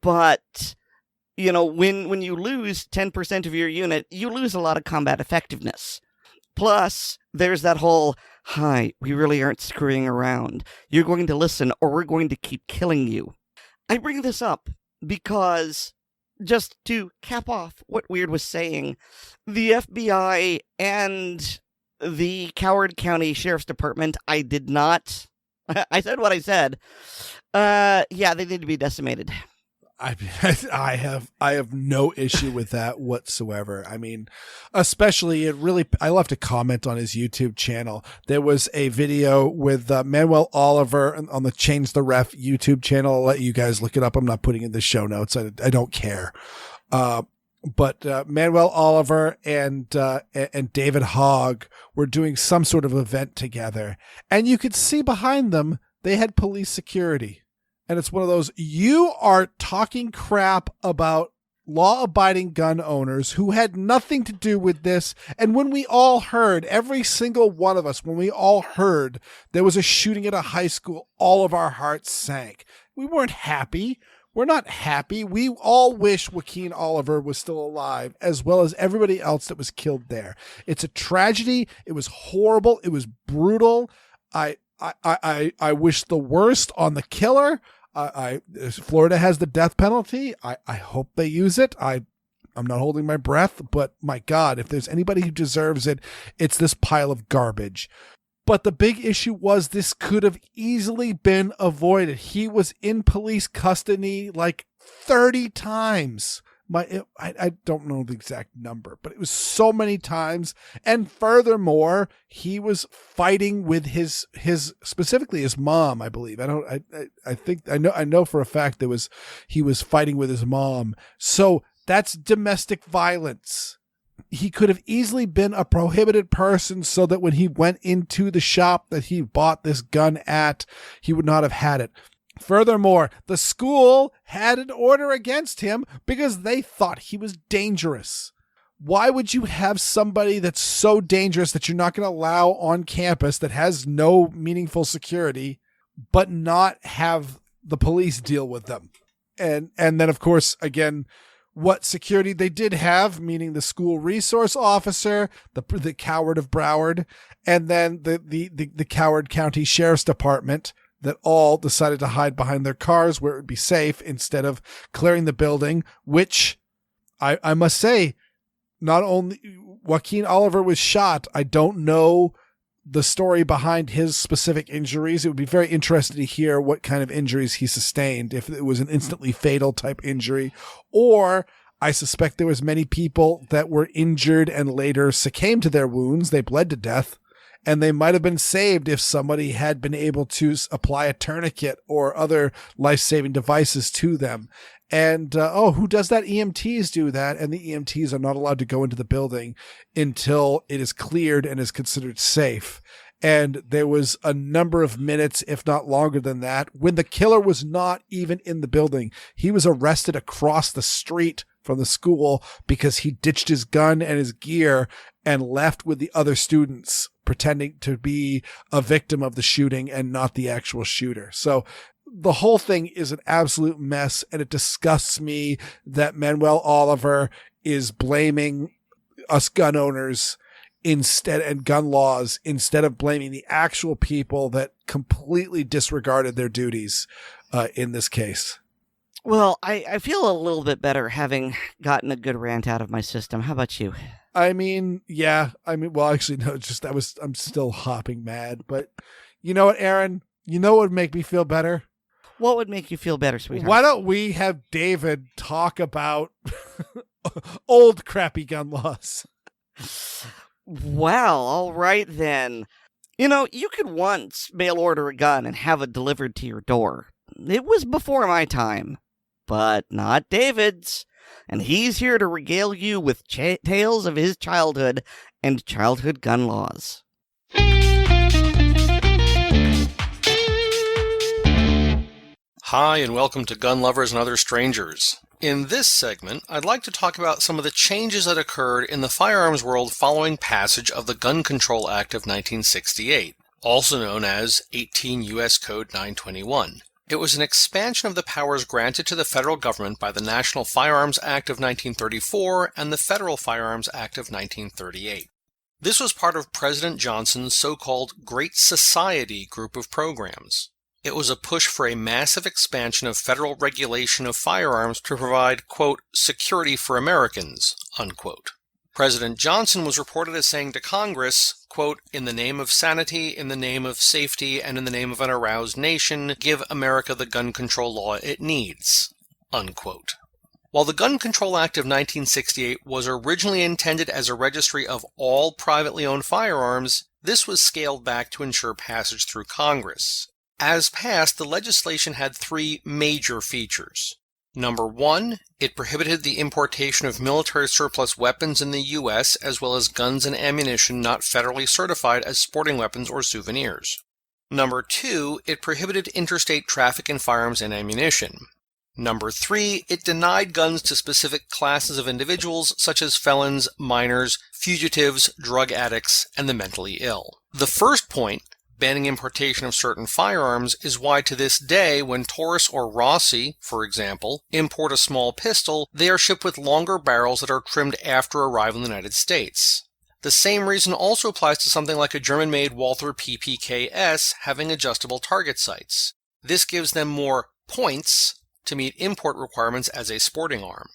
but when you lose 10% of your unit, you lose a lot of combat effectiveness. Plus, there's that whole, hi, we really aren't screwing around. You're going to listen or we're going to keep killing you. I bring this up because, just to cap off what Weer'd was saying, the FBI and the Coward County Sheriff's Department, I said what I said. Yeah, they need to be decimated. I have no issue with that whatsoever. I mean, especially I left a comment on his YouTube channel. There was a video with Manuel Oliver on the Change the Ref YouTube channel. I'll let you guys look it up. I'm not putting it in the show notes. I don't care. But Manuel Oliver and David Hogg were doing some sort of event together, and you could see behind them they had police security. And it's one of those, you are talking crap about law-abiding gun owners who had nothing to do with this. And when we all heard, every single one of us, when we all heard there was a shooting at a high school, all of our hearts sank. We weren't happy. We're not happy. We all wish Joaquin Oliver was still alive, as well as everybody else that was killed there. It's a tragedy. It was horrible. It was brutal. I wish the worst on the killer. Florida has the death penalty. I hope they use it. I'm not holding my breath, but my God, if there's anybody who deserves it, it's this pile of garbage. But the big issue was this could have easily been avoided. He was in police custody like 30 times. I don't know the exact number, but it was so many times. And furthermore, he was fighting with his specifically his mom, I believe. I know for a fact he was fighting with his mom. So that's domestic violence. He could have easily been a prohibited person so that when he went into the shop that he bought this gun at, he would not have had it. Furthermore, the school had an order against him because they thought he was dangerous. Why would you have somebody that's so dangerous that you're not going to allow on campus that has no meaningful security, but not have the police deal with them? And then, of course, again, what security they did have, meaning the school resource officer, the Coward of Broward, and then the Coward County Sheriff's Department, that all decided to hide behind their cars where it would be safe instead of clearing the building, which I must say, not only Joaquin Oliver was shot, I don't know the story behind his specific injuries. It would be very interesting to hear what kind of injuries he sustained, if it was an instantly fatal type injury, or I suspect there was many people that were injured and later succumbed to their wounds. They bled to death. And they might have been saved if somebody had been able to apply a tourniquet or other life-saving devices to them. And, who does that? EMTs do that. And the EMTs are not allowed to go into the building until it is cleared and is considered safe. And there was a number of minutes, if not longer than that, when the killer was not even in the building. He was arrested across the street from the school because he ditched his gun and his gear and left with the other students, pretending to be a victim of the shooting and not the actual shooter. So the whole thing is an absolute mess, and it disgusts me that Manuel Oliver is blaming us gun owners and gun laws instead of blaming the actual people that completely disregarded their duties in this case. Well, I feel a little bit better having gotten a good rant out of my system. How about you? I mean, yeah. I mean, well, actually, no, I'm still hopping mad. But you know what, Aaron? You know what would make me feel better? What would make you feel better, sweetheart? Why don't we have David talk about old crappy gun laws? Well, all right then. You know, you could once mail order a gun and have it delivered to your door. It was before my time, but not David's. And he's here to regale you with tales of his childhood and childhood gun laws. Hi, and welcome to Gun Lovers and Other Strangers. In this segment, I'd like to talk about some of the changes that occurred in the firearms world following passage of the Gun Control Act of 1968, also known as 18 U.S. Code 921. It was an expansion of the powers granted to the federal government by the National Firearms Act of 1934 and the Federal Firearms Act of 1938. This was part of President Johnson's so-called Great Society group of programs. It was a push for a massive expansion of federal regulation of firearms to provide, quote, security for Americans, unquote. President Johnson was reported as saying to Congress, quote, in the name of sanity, in the name of safety, and in the name of an aroused nation, give America the gun control law it needs, unquote. While the Gun Control Act of 1968 was originally intended as a registry of all privately owned firearms, this was scaled back to ensure passage through Congress. As passed, the legislation had three major features. Number one, it prohibited the importation of military surplus weapons in the U.S. as well as guns and ammunition not federally certified as sporting weapons or souvenirs. Number two, it prohibited interstate traffic in firearms and ammunition. Number three, it denied guns to specific classes of individuals such as felons, minors, fugitives, drug addicts, and the mentally ill. The first point, banning importation of certain firearms, is why to this day when Taurus or Rossi, for example, import a small pistol, they are shipped with longer barrels that are trimmed after arrival in the United States. The same reason also applies to something like a German-made Walther PPK-S having adjustable target sights. This gives them more points to meet import requirements as a sporting arm.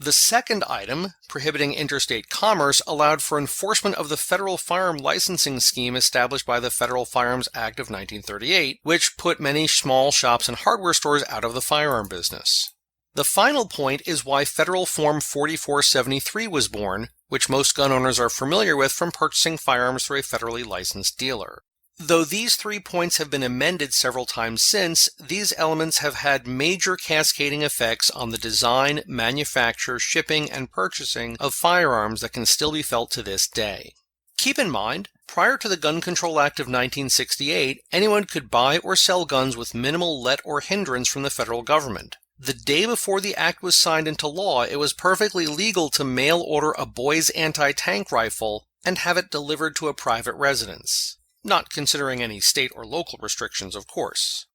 The second item, prohibiting interstate commerce, allowed for enforcement of the federal firearm licensing scheme established by the Federal Firearms Act of 1938, which put many small shops and hardware stores out of the firearm business. The final point is why Federal Form 4473 was born, which most gun owners are familiar with from purchasing firearms through a federally licensed dealer. Though these 3 points have been amended several times since, these elements have had major cascading effects on the design, manufacture, shipping, and purchasing of firearms that can still be felt to this day. Keep in mind, prior to the Gun Control Act of 1968, anyone could buy or sell guns with minimal let or hindrance from the federal government. The day before the act was signed into law, it was perfectly legal to mail order a boy's anti-tank rifle and have it delivered to a private residence. Not considering any state or local restrictions, of course.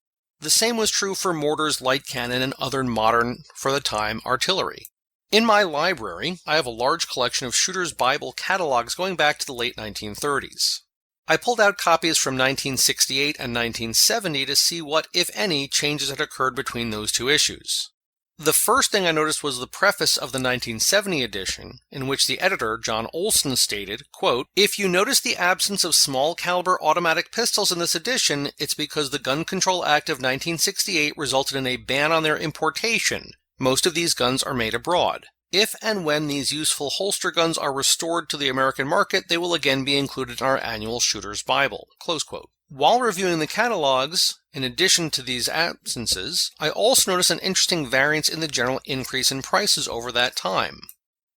The same was true for mortars, light cannon, and other modern, for the time, artillery. In my library, I have a large collection of Shooters Bible catalogs going back to the late 1930s. I pulled out copies from 1968 and 1970 to see what, if any, changes had occurred between those two issues. The first thing I noticed was the preface of the 1970 edition, in which the editor, John Olson, stated, quote, "If you notice the absence of small-caliber automatic pistols in this edition, it's because the Gun Control Act of 1968 resulted in a ban on their importation. Most of these guns are made abroad. If and when these useful holster guns are restored to the American market, they will again be included in our annual Shooters Bible." Close quote. While reviewing the catalogs, in addition to these absences, I also noticed an interesting variance in the general increase in prices over that time.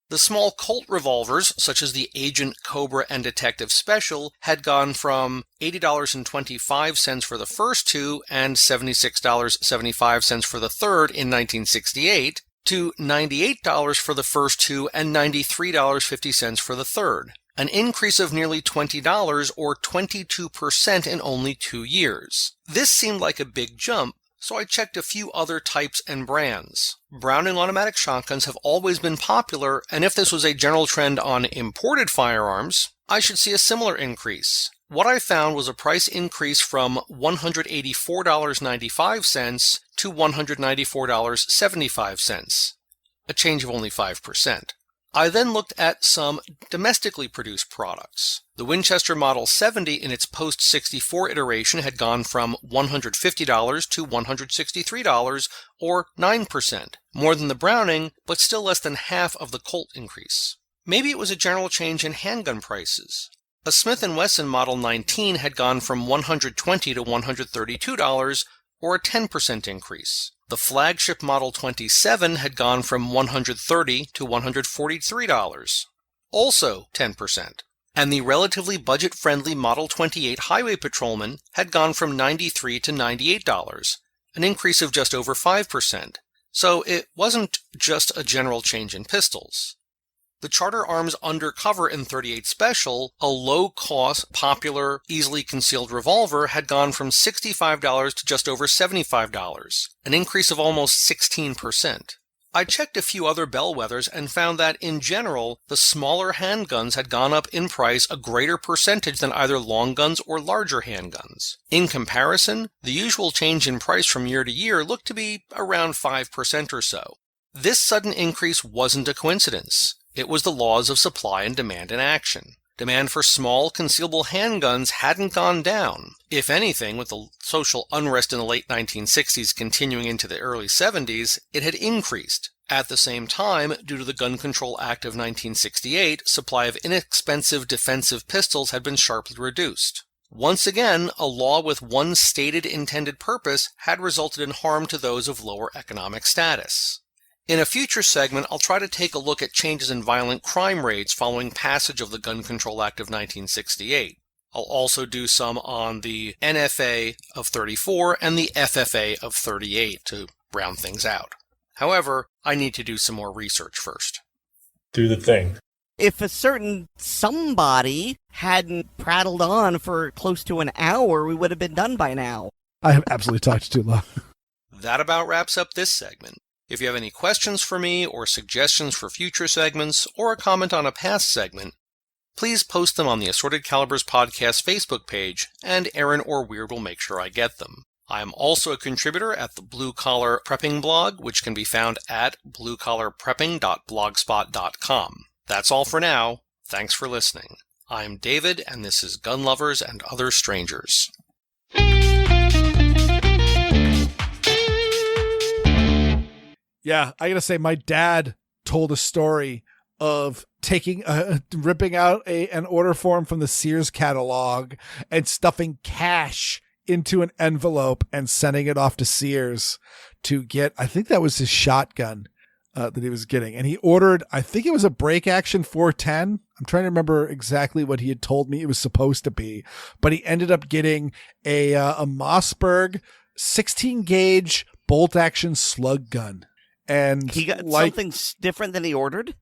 The small Colt revolvers, such as the Agent, Cobra, and Detective Special, had gone from $80.25 for the first two and $76.75 for the third in 1968, to $98 for the first two and $93.50 for the third. An increase of nearly $20 or 22% in only 2 years. This seemed like a big jump, so I checked a few other types and brands. Browning automatic shotguns have always been popular, and if this was a general trend on imported firearms, I should see a similar increase. What I found was a price increase from $184.95 to $194.75, a change of only 5%. I then looked at some domestically produced products. The Winchester Model 70 in its post-64 iteration had gone from $150 to $163, or 9%, more than the Browning, but still less than half of the Colt increase. Maybe it was a general change in handgun prices. A Smith-and-Wesson Model 19 had gone from $120 to $132, or a 10% increase. The flagship Model 27 had gone from $130 to $143, also 10%. And the relatively budget-friendly Model 28 Highway Patrolman had gone from $93 to $98, an increase of just over 5%. So it wasn't just a general change in pistols. The Charter Arms Undercover M38 Special, a low-cost, popular, easily concealed revolver, had gone from $65 to just over $75, an increase of almost 16%. I checked a few other bellwethers and found that, in general, the smaller handguns had gone up in price a greater percentage than either long guns or larger handguns. In comparison, the usual change in price from year to year looked to be around 5% or so. This sudden increase wasn't a coincidence. It was the laws of supply and demand in action. Demand for small, concealable handguns hadn't gone down. If anything, with the social unrest in the late 1960s continuing into the early 70s, it had increased. At the same time, due to the Gun Control Act of 1968, supply of inexpensive defensive pistols had been sharply reduced. Once again, a law with one stated intended purpose had resulted in harm to those of lower economic status. In a future segment, I'll try to take a look at changes in violent crime rates following passage of the Gun Control Act of 1968. I'll also do some on the NFA of 34 and the FFA of 38 to round things out. However, I need to do some more research first. Do the thing. If a certain somebody hadn't prattled on for close to an hour, we would have been done by now. I have absolutely talked too long. That about wraps up this segment. If you have any questions for me or suggestions for future segments or a comment on a past segment, please post them on the Assorted Calibers Podcast Facebook page, and Aaron or Weer'd will make sure I get them. I am also a contributor at the Blue Collar Prepping blog, which can be found at bluecollarprepping.blogspot.com. That's all for now. Thanks for listening. I'm David, and this is Gun Lovers and Other Strangers. Yeah, I gotta say, my dad told a story of ripping out an order form from the Sears catalog and stuffing cash into an envelope and sending it off to Sears to get, I think that was his shotgun that he was getting. And he ordered, I think it was a break action 410. I'm trying to remember exactly what he had told me it was supposed to be, but he ended up getting a Mossberg 16 gauge bolt action slug gun. And he got something different than he ordered?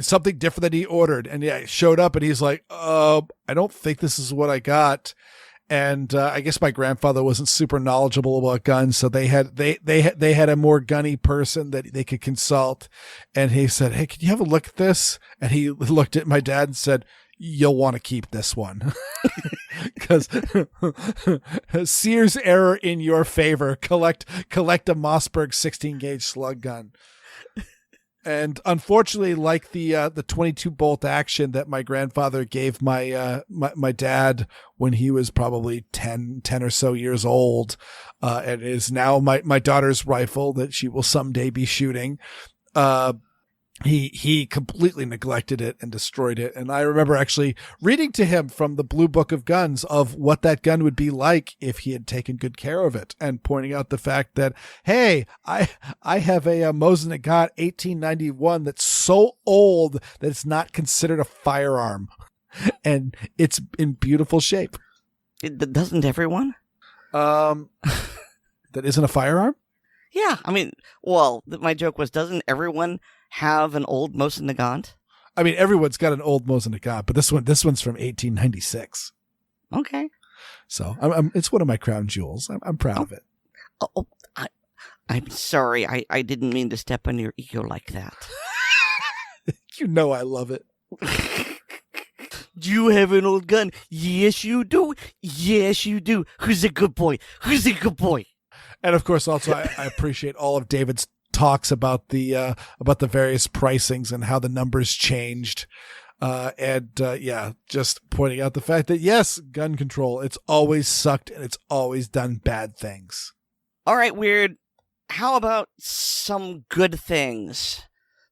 Something different than he ordered. And yeah, it showed up and he's like, I don't think this is what I got. And I guess my grandfather wasn't super knowledgeable about guns, so they had a more gunny person that they could consult. And he said, "Hey, can you have a look at this?" And he looked at my dad and said, "You'll want to keep this one." Because Sears error in your favor. Collect a Mossberg 16 gauge slug gun. And unfortunately, like the 22 bolt action that my grandfather gave my dad when he was probably 10 or so years old, and is now my daughter's rifle that she will someday be shooting. He completely neglected it and destroyed it. And I remember actually reading to him from the Blue Book of Guns of what that gun would be like if he had taken good care of it, and pointing out the fact that, hey, I have a Mosin Nagant 1891 that's so old that it's not considered a firearm, and it's in beautiful shape. Doesn't everyone? That isn't a firearm? Yeah, I mean, well, my joke was, doesn't everyone have an old Mosin Nagant? I mean, everyone's got an old Mosin Nagant, but this one's from 1896. Okay. So it's one of my crown jewels. I'm proud of it. I'm sorry. I didn't mean to step on your ego like that. You know I love it. Do you have an old gun? Yes, you do. Yes, you do. Who's a good boy? Who's a good boy? And of course, also I appreciate all of David's talks about the various pricings and how the numbers changed. Just pointing out the fact that yes, gun control, it's always sucked and it's always done bad things. All right, Weer'd. How about some good things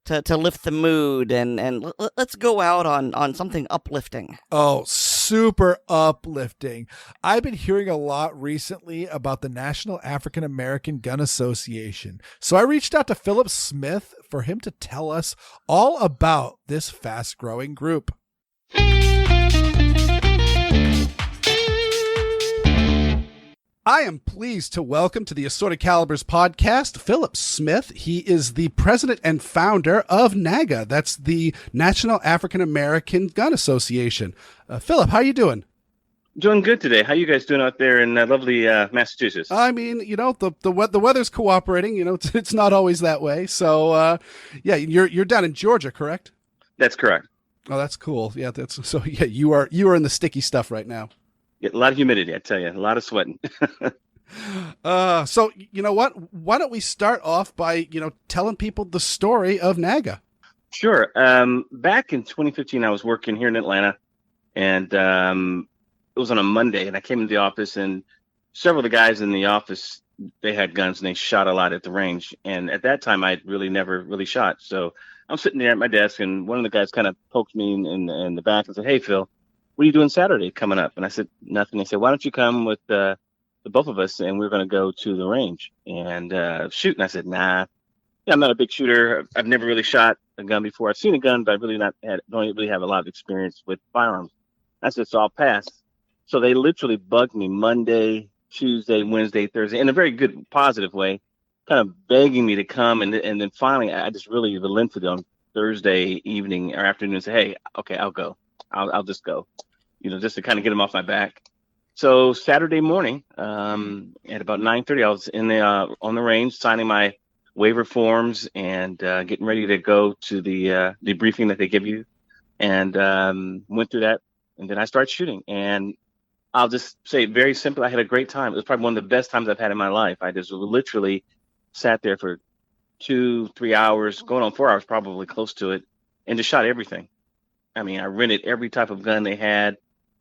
to lift the mood and let's go out on something uplifting. Oh, super uplifting. I've been hearing a lot recently about the National African American Gun Association. So I reached out to Philip Smith for him to tell us all about this fast-growing group. I am pleased to welcome to the Assorted Calibers podcast, Philip Smith. He is the president and founder of NAGA. That's the National African American Gun Association. Philip, how you doing? Doing good today. How you guys doing out there in lovely Massachusetts? I mean, the weather's cooperating. It's not always that way. So, you're down in Georgia, correct? That's correct. Oh, that's cool. Yeah, you are in the sticky stuff right now. Yeah, a lot of humidity, I tell you, a lot of sweating. So you know what? Why don't we start off by telling people the story of NAGA? Sure. Back in 2015, I was working here in Atlanta, and it was on a Monday, and I came into the office, and several of the guys in the office, they had guns, and they shot a lot at the range. And at that time, I'd really never really shot. So I'm sitting there at my desk, and one of the guys kind of poked me in the back and said, "Hey, Phil, what are you doing Saturday coming up?" And I said, "Nothing." They said, "Why don't you come with the both of us, and we're going to go to the range and shoot?" And I said, "Nah, I'm not a big shooter. I've never really shot a gun before. I've seen a gun, but I don't really have a lot of experience with firearms." I said, "So I'll pass." So they literally bugged me Monday, Tuesday, Wednesday, Thursday, in a very good, positive way, kind of begging me to come. And then finally, I just really relented on Thursday evening or afternoon and said, "Hey, okay, I'll go. I'll just go, just to kind of get them off my back." So Saturday morning, at about 9:30, I was in on the range signing my waiver forms and getting ready to go to the debriefing that they give you, and went through that, and then I started shooting. And I'll just say it very simply, I had a great time. It was probably one of the best times I've had in my life. I just literally sat there for 2-3 hours, going on 4 hours, probably close to it, and just shot everything. I mean, I rented every type of gun they had.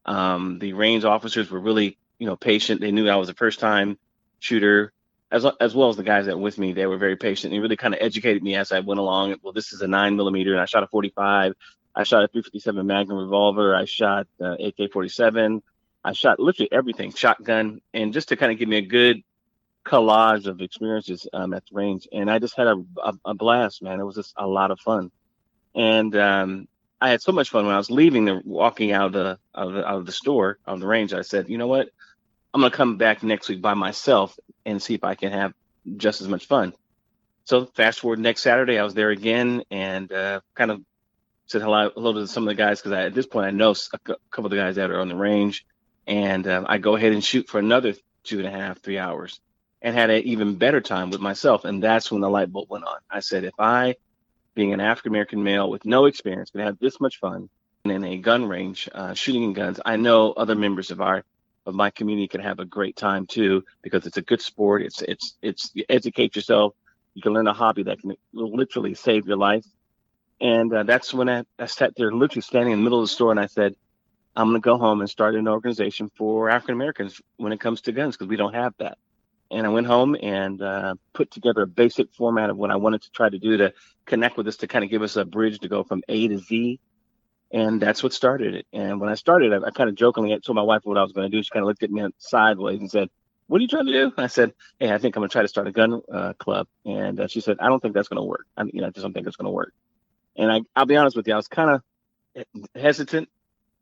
The range officers were really, patient. They knew I was a first-time shooter, as well as the guys that were with me. They were very patient. They really kind of educated me as I went along. Well, this is a 9mm, and I shot a 45. I shot a 357 Magnum revolver. I shot AK-47. I shot literally everything, shotgun, and just to kind of give me a good collage of experiences at the range. And I just had a blast, man. It was just a lot of fun. And I had so much fun when I was walking out of the store, of the range. I said, "You know what? I'm going to come back next week by myself and see if I can have just as much fun." So fast forward next Saturday, I was there again and kind of said hello to some of the guys, because at this point I know a couple of the guys that are on the range. And I go ahead and shoot for another 2.5-3 hours and had an even better time with myself. And that's when the light bulb went on. I said, if I, being an African-American male with no experience, can have this much fun in a gun range, shooting guns, I know other members of my community can have a great time too, because it's a good sport. It's you educate yourself. You can learn a hobby that can literally save your life. And that's when I sat there literally standing in the middle of the store, and I said, I'm going to go home and start an organization for African Americans when it comes to guns, because we don't have that. And I went home and put together a basic format of what I wanted to try to do to connect with us, to kind of give us a bridge to go from A to Z. And that's what started it. And when I started, I kind of jokingly told my wife what I was going to do. She kind of looked at me sideways and said, "What are you trying to do?" I said, "Hey, I think I'm going to try to start a gun club." And she said, "I don't think that's going to work. I just don't think it's going to work." And I'll be honest with you, I was kind of hesitant.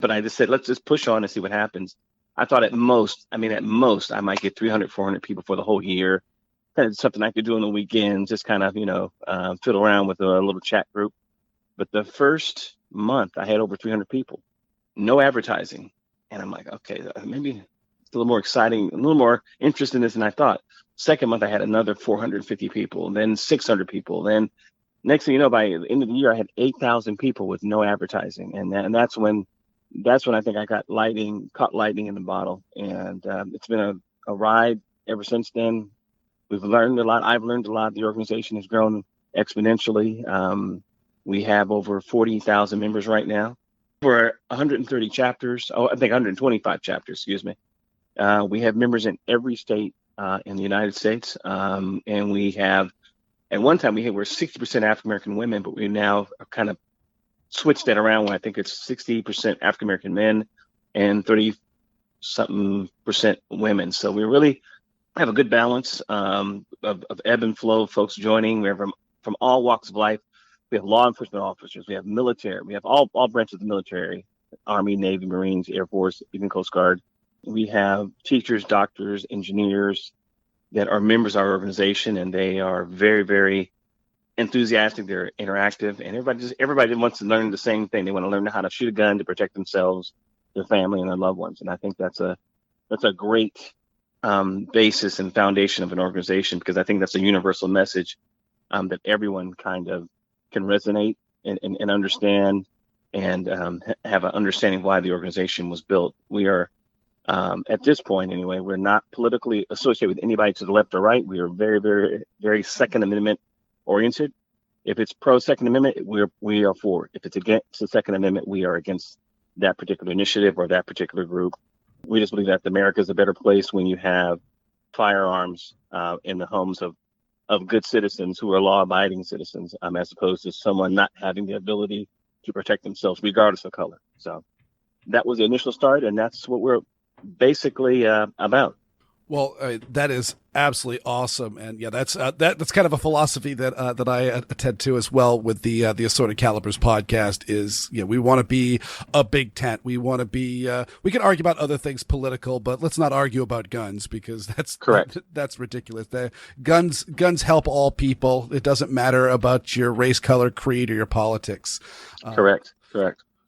But I just said, let's just push on and see what happens. I thought at most, I might get 300, 400 people for the whole year. Kind of something I could do on the weekends, just kind of, fiddle around with a little chat group. But the first month, I had over 300 people. No advertising. And I'm like, okay, maybe it's a little more exciting, a little more interest in this than I thought. Second month, I had another 450 people, then 600 people. Then next thing you know, by the end of the year, I had 8,000 people with no advertising. And that's when that's when I think I caught lightning in the bottle. And it's been a ride ever since then. We've learned a lot. I've learned a lot. The organization has grown exponentially. We have over 40,000 members right now. We're 130 chapters. I think 125 chapters, excuse me. We have members in every state in the United States. And we have, at one time, were 60% African-American women, but we now are kind of switched that around where I think it's 60% African-American men and 30-something% women. So we really have a good balance of ebb and flow of folks joining. We have from all walks of life. We have law enforcement officers. We have military. We have all branches of the military, Army, Navy, Marines, Air Force, even Coast Guard. We have teachers, doctors, engineers that are members of our organization, and they are very, very enthusiastic. They're interactive, and everybody wants to learn the same thing. They want to learn how to shoot a gun to protect themselves, their family, and their loved ones. And I think that's a great basis and foundation of an organization, because I think that's a universal message that everyone kind of can resonate and understand, and have an understanding of why the organization was built. We are, at this point anyway, we're not politically associated with anybody to the left or right. We are very, very, very Second Amendment oriented. If it's pro Second Amendment, we are for it. If it's against the Second Amendment, we are against that particular initiative or that particular group. We just believe that America is a better place when you have firearms in the homes of good citizens who are law-abiding citizens, as opposed to someone not having the ability to protect themselves regardless of color. So that was the initial start, and that's what we're basically about. Well, that is absolutely awesome, and yeah, that's kind of a philosophy that I attend to as well with the Assorted Calibers podcast. Is we want to be a big tent. We want to be. We can argue about other things political, but let's not argue about guns, because that's correct. That's ridiculous. Guns help all people. It doesn't matter about your race, color, creed, or your politics. Correct.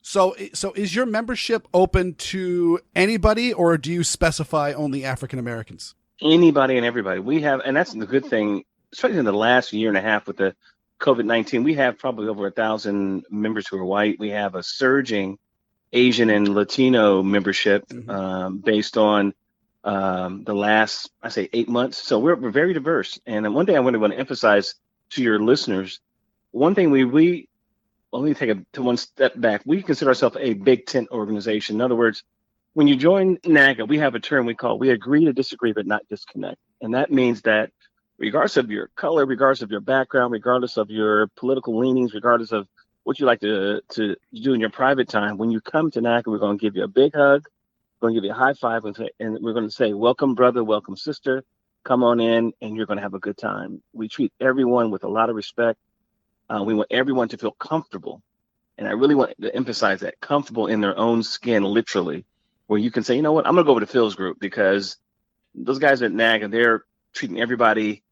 So is your membership open to anybody, or do you specify only African Americans? Anybody and everybody. We have, and that's the good thing, especially in the last year and a half with the COVID-19, we have probably over 1,000 members who are white. We have a surging Asian and Latino membership based on the last, I say, 8 months. So we're very diverse. And one thing I want to emphasize to your listeners, one thing let me take to one step back. We consider ourselves a big tent organization. In other words, when you join NAGA, we have a term we call, we agree to disagree, but not disconnect. And that means that regardless of your color, regardless of your background, regardless of your political leanings, regardless of what you like to do in your private time, when you come to NAGA, we're going to give you a big hug, we're going to give you a high five, and we're going to say, welcome, brother, welcome, sister, come on in, and you're going to have a good time. We treat everyone with a lot of respect. We want everyone to feel comfortable. And I really want to emphasize that, comfortable in their own skin, literally, where you can say, you know what, I'm going to go over to Phil's group, because those guys at NAGA, they're treating everybody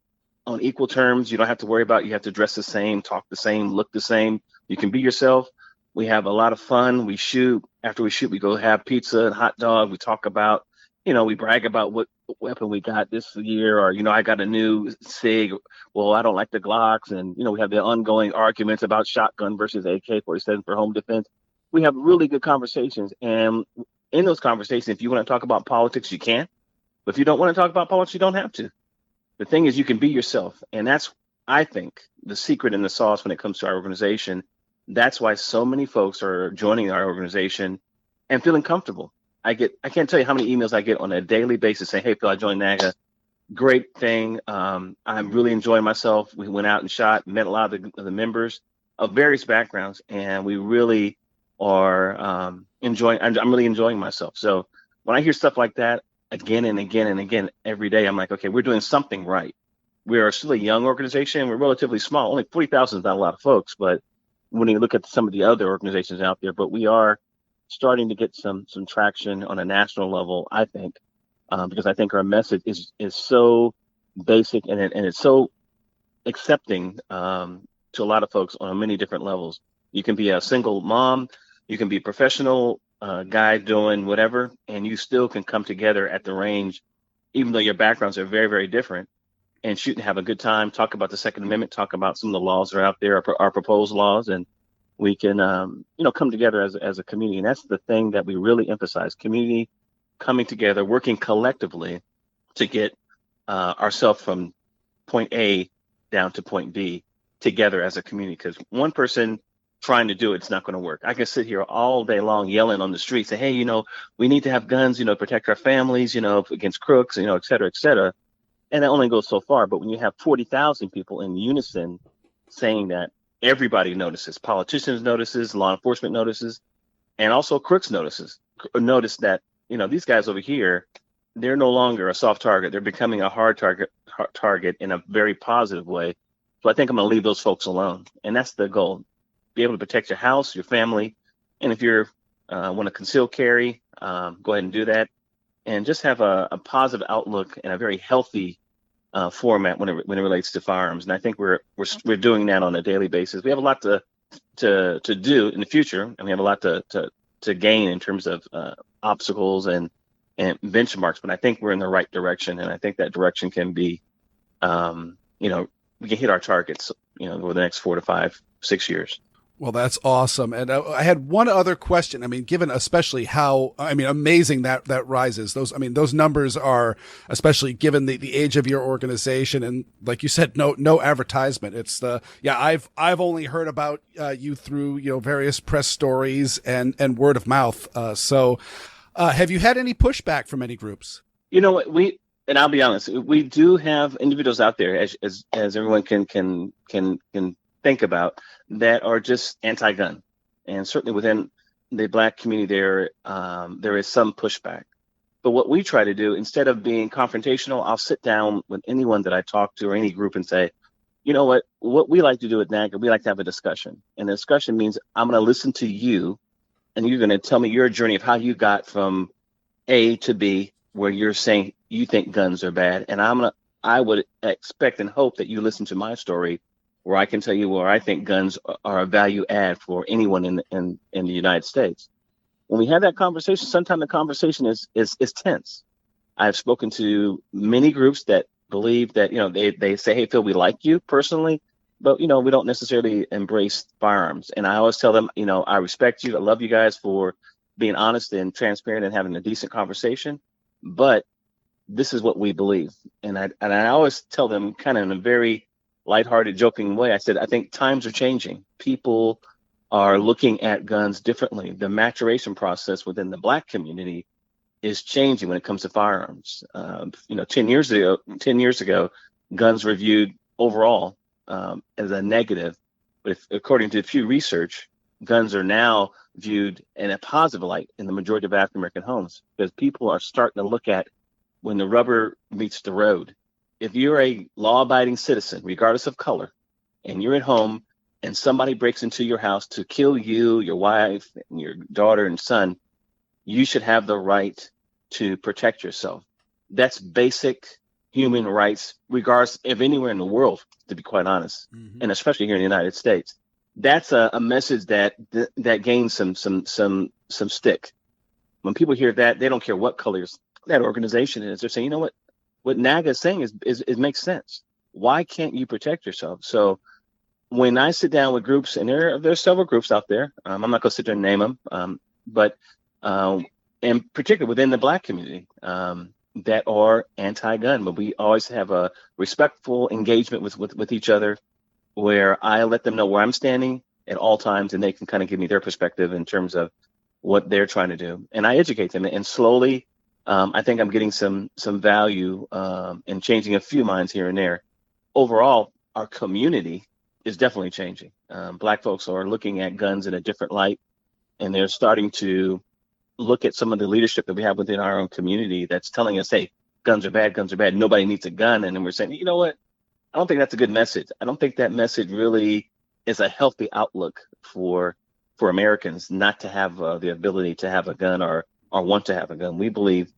on equal terms. You don't have to worry about, you have to dress the same, talk the same, look the same. You can be yourself. We have a lot of fun. We shoot. After we shoot, we go have pizza and hot dog. We talk about, we brag about what weapon we got this year, or, I got a new SIG. Well, I don't like the Glocks. And, we have the ongoing arguments about shotgun versus AK-47 for home defense. We have really good conversations. And in those conversations, if you want to talk about politics, you can. But if you don't want to talk about politics, you don't have to. The thing is, you can be yourself. And that's, I think, the secret and the sauce when it comes to our organization. That's why so many folks are joining our organization and feeling comfortable. I can't tell you how many emails I get on a daily basis saying, hey, Phil, I joined NAGA. Great thing. I'm really enjoying myself. We went out and shot, met a lot of the members of various backgrounds, and we really are enjoying. I'm really enjoying myself. So when I hear stuff like that again and again and again every day, I'm like, okay, we're doing something right. We are still a young organization. We're relatively small. Only 40,000 is not a lot of folks, but when you look at some of the other organizations out there, but we are starting to get some traction on a national level, I think, because I think our message is so basic and it's so accepting to a lot of folks on many different levels. You can be a single mom, you can be a professional guy doing whatever, and you still can come together at the range, even though your backgrounds are very, very different, and shoot and have a good time, talk about the Second Amendment, talk about some of the laws that are out there, our proposed laws, and we can, come together as a community. And that's the thing that we really emphasize: community coming together, working collectively to get ourselves from point A down to point B together as a community. Because one person trying to do it's not going to work. I can sit here all day long yelling on the street, say, hey, we need to have guns, protect our families, against crooks, et cetera, et cetera. And that only goes so far. But when you have 40,000 people in unison saying that, everybody notices, politicians notices, law enforcement notices, and also crooks notice that, these guys over here, they're no longer a soft target. They're becoming a hard target in a very positive way. So I think I'm going to leave those folks alone. And that's the goal. Be able to protect your house, your family. And if you're want to conceal carry, go ahead and do that. And just have a positive outlook and a very healthy format when it relates to firearms. And I think we're doing that on a daily basis. We have a lot to do in the future, and we have a lot to gain in terms of obstacles and benchmarks. But I think we're in the right direction, and I think that direction can be, we can hit our targets, over the next 4 to 5, 6 years. Well, that's awesome. And I had one other question. I mean, given especially how, amazing that rises. Those numbers are, especially given the age of your organization. And like you said, no advertisement. It's I've only heard about you through, various press stories and word of mouth. So have you had any pushback from any groups? And I'll be honest, we do have individuals out there, as everyone can think about, that are just anti-gun, and certainly within the Black community, there is some pushback. But what we try to do, instead of being confrontational, I'll sit down with anyone that I talk to or any group and say, what we like to do at NAGA, we like to have a discussion, and the discussion means I'm going to listen to you, and you're going to tell me your journey of how you got from A to B, where you're saying you think guns are bad, and I would expect and hope that you listen to my story, where I can tell you where I think guns are a value add for anyone in the United States. When we have that conversation, sometimes the conversation is tense. I've spoken to many groups that believe that, they say, hey, Phil, we like you personally, but, we don't necessarily embrace firearms. And I always tell them, I respect you. I love you guys for being honest and transparent and having a decent conversation. But this is what we believe. And I always tell them, kind of in a very lighthearted, joking way, I said, I think times are changing. People are looking at guns differently. The maturation process within the Black community is changing when it comes to firearms. 10 years ago, guns were viewed overall as a negative. But according to Pew Research, guns are now viewed in a positive light in the majority of African American homes, because people are starting to look at when the rubber meets the road. If you're a law-abiding citizen, regardless of color, and you're at home and somebody breaks into your house to kill you, your wife, and your daughter and son, you should have the right to protect yourself. That's basic human rights, regardless of anywhere in the world, to be quite honest, and especially here in the United States. That's a message that gains some stick. When people hear that, they don't care what colors that organization is. They're saying, what NAGA is saying is makes sense. Why can't you protect yourself? So when I sit down with groups, and there's several groups out there, I'm not going to sit there and name them, but in particular within the Black community that are anti-gun, but we always have a respectful engagement with each other, where I let them know where I'm standing at all times, and they can kind of give me their perspective in terms of what they're trying to do. And I educate them, and slowly, I think I'm getting some value in changing a few minds here and there. Overall, our community is definitely changing. Black folks are looking at guns in a different light, and they're starting to look at some of the leadership that we have within our own community that's telling us, hey, guns are bad, nobody needs a gun. And then we're saying, you know what? I don't think that's a good message. I don't think that message really is a healthy outlook for Americans not to have the ability to have a gun or want to have a gun. We believe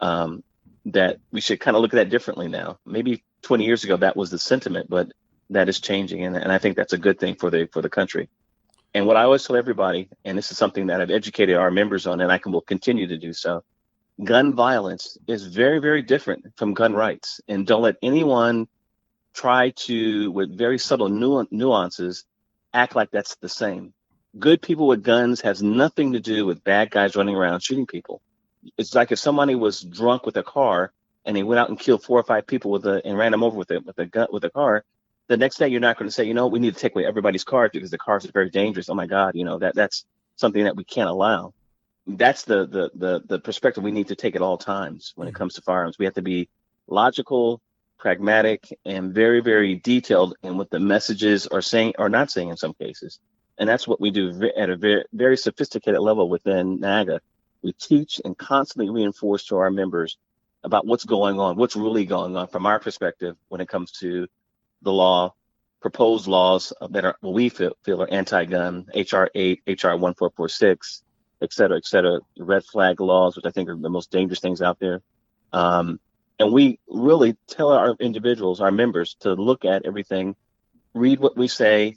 that we should kind of look at that differently now. Maybe 20 years ago, that was the sentiment, but that is changing. And I think that's a good thing for the country. And what I always tell everybody, and this is something that I've educated our members on, and will continue to do so, gun violence is very, very different from gun rights. And don't let anyone try to, with very subtle nuances, act like that's the same. good people with guns has nothing to do with bad guys running around shooting people. It's like if somebody was drunk with a car and they went out and killed 4 or 5 people and ran them over with a car. The next day, you're not going to say, we need to take away everybody's cars because the cars are very dangerous. Oh my God, that's something that we can't allow. That's the perspective we need to take at all times when it comes to firearms. We have to be logical, pragmatic, and very, very detailed in what the messages are saying or not saying in some cases. And that's what we do at a very, very sophisticated level within NAGA. We teach and constantly reinforce to our members about what's going on, what's really going on from our perspective when it comes to the law, proposed laws that are what we feel are anti-gun, HR 8, HR 1446, et cetera, red flag laws, which I think are the most dangerous things out there. And we really tell our individuals, our members, to look at everything, read what we say,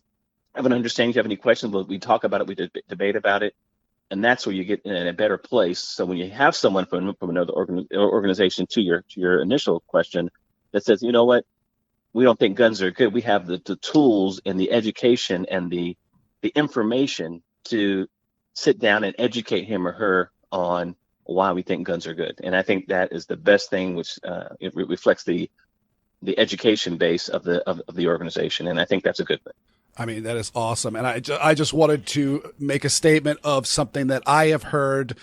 have an understanding. If you have any questions, we talk about it, we debate about it. And that's where you get in a better place. So when you have someone from another organization, to your initial question, that says, you know what, we don't think guns are good. We have the tools and the education and the information to sit down and educate him or her on why we think guns are good. And I think that is the best thing, which it reflects the education base of the organization. And I think that's a good thing. I mean, that is awesome. And I just wanted to make a statement of something that I have heard,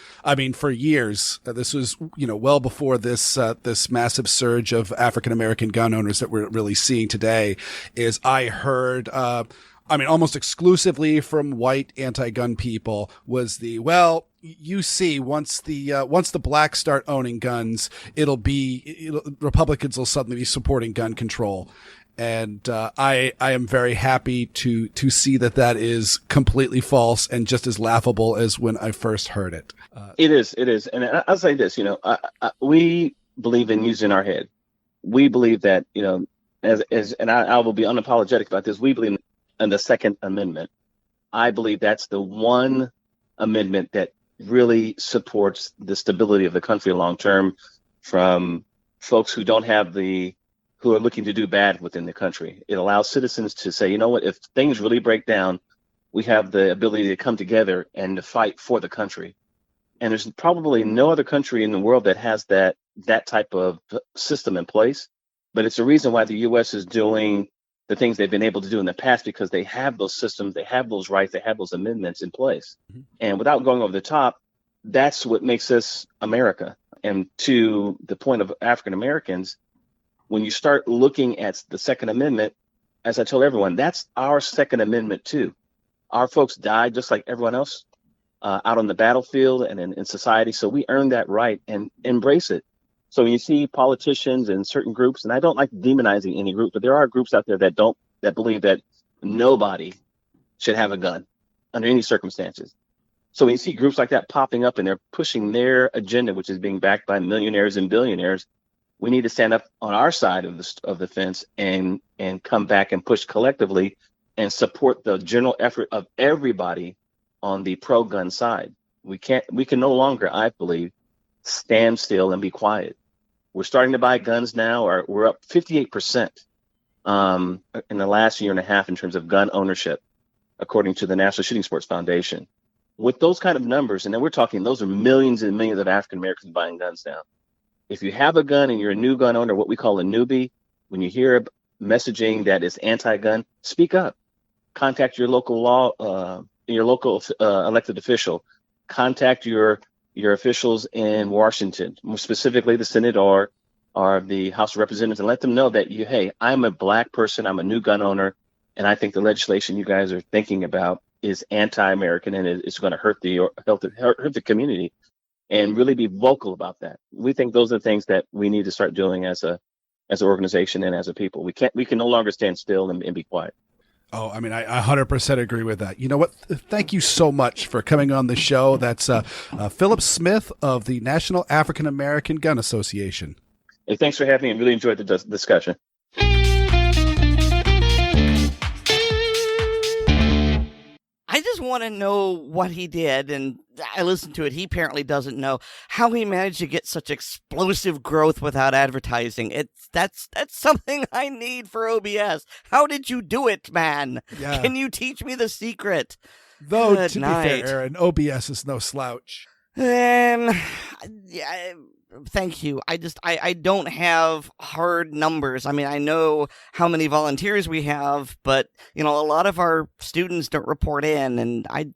for years. This was, well before this massive surge of African-American gun owners that we're really seeing today, is I heard, almost exclusively from white anti-gun people was you see, once the blacks start owning guns, Republicans will suddenly be supporting gun control. And I am very happy to see that is completely false and just as laughable as when I first heard it. It is. And I'll say this, we believe in using our head. We believe that, and I will be unapologetic about this. We believe in the Second Amendment. I believe that's the one amendment that really supports the stability of the country long term from folks who who are looking to do bad within the country. It allows citizens to say, you know what, if things really break down, we have the ability to come together and to fight for the country. And there's probably no other country in the world that has that type of system in place. But it's a reason why the U.S. is doing the things they've been able to do in the past, because they have those systems, they have those rights, they have those amendments in place. Mm-hmm. And without going over the top, that's what makes us America. And to the point of African Americans, when you start looking at the Second Amendment, as I tell everyone, that's our Second Amendment too. Our folks died just like everyone else out on the battlefield and in society. So we earned that right and embrace it. So when you see politicians and certain groups, and I don't like demonizing any group, but there are groups out there that believe that nobody should have a gun under any circumstances. So when you see groups like that popping up and they're pushing their agenda, which is being backed by millionaires and billionaires, we need to stand up on our side of the fence and come back and push collectively and support the general effort of everybody on the pro-gun side. We can no longer, I believe, stand still and be quiet. We're starting to buy guns now, or we're up 58% in the last year and a half in terms of gun ownership, according to the National Shooting Sports Foundation. With those kind of numbers, and then we're talking, those are millions and millions of African Americans buying guns now. If you have a gun and you're a new gun owner, what we call a newbie, when you hear messaging that is anti-gun, speak up. Contact your local elected official. Contact your officials in Washington, more specifically the Senate or the House of Representatives, and let them know that hey, I'm a black person, I'm a new gun owner, and I think the legislation you guys are thinking about is anti-American and it's going to hurt the community. And really be vocal about that. We think those are the things that we need to start doing as an organization and as a people. We can no longer stand still and be quiet. Oh, I 100% agree with that. You know what? Thank you so much for coming on the show. That's Philip Smith of the National African American Gun Association. Hey, thanks for having me. I really enjoyed the discussion. I just want to know what he did, and I listened to it. He apparently doesn't know how he managed to get such explosive growth without advertising. That's something I need for OBS. How did you do it, man? Yeah. Can you teach me the secret? Though, Good to night. be fair, Aaron, OBS is no slouch. Yeah, thank you. I don't have hard numbers. I mean, I know how many volunteers we have, but, a lot of our students don't report in, and I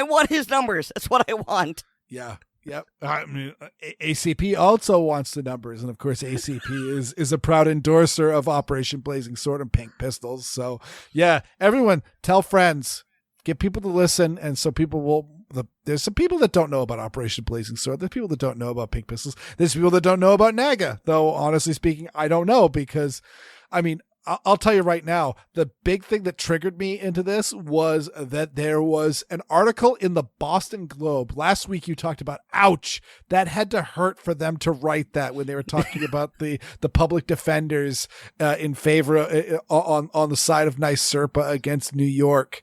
want his numbers. That's what I want. Yeah. Yep. I mean, ACP also wants the numbers. And of course, ACP is a proud endorser of Operation Blazing Sword and Pink Pistols. So yeah, everyone tell friends, get people to listen. And so people will, there's some people that don't know about Operation Blazing Sword. There's people that don't know about Pink Pistols. There's people that don't know about NAGA, though, honestly speaking, I don't know because, I mean, I'll tell you right now, the big thing that triggered me into this was that there was an article in the Boston Globe. Last week you talked about, ouch, that had to hurt for them to write that when they were talking about the public defenders in favor on the side of NYSERPA against New York.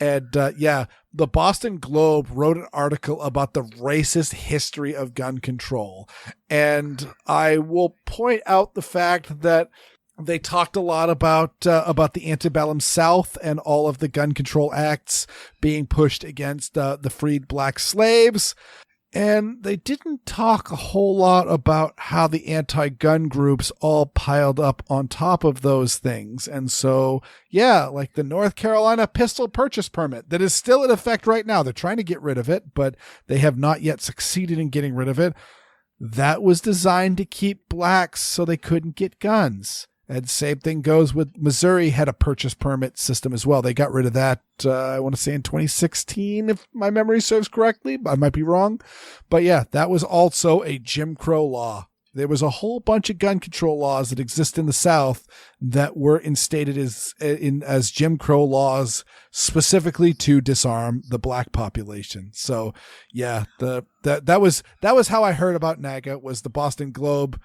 And the Boston Globe wrote an article about the racist history of gun control. And I will point out the fact that they talked a lot about the antebellum South and all of the gun control acts being pushed against the freed black slaves. And they didn't talk a whole lot about how the anti-gun groups all piled up on top of those things. And so, yeah, like the North Carolina pistol purchase permit that is still in effect right now. They're trying to get rid of it, but they have not yet succeeded in getting rid of it. That was designed to keep blacks so they couldn't get guns. And same thing goes with Missouri had a purchase permit system as well. They got rid of that, I want to say in 2016, if my memory serves correctly. I might be wrong. But yeah, that was also a Jim Crow law. There was a whole bunch of gun control laws that exist in the South that were instated as Jim Crow laws specifically to disarm the black population. So yeah, that was how I heard about NAGA. Was the Boston Globe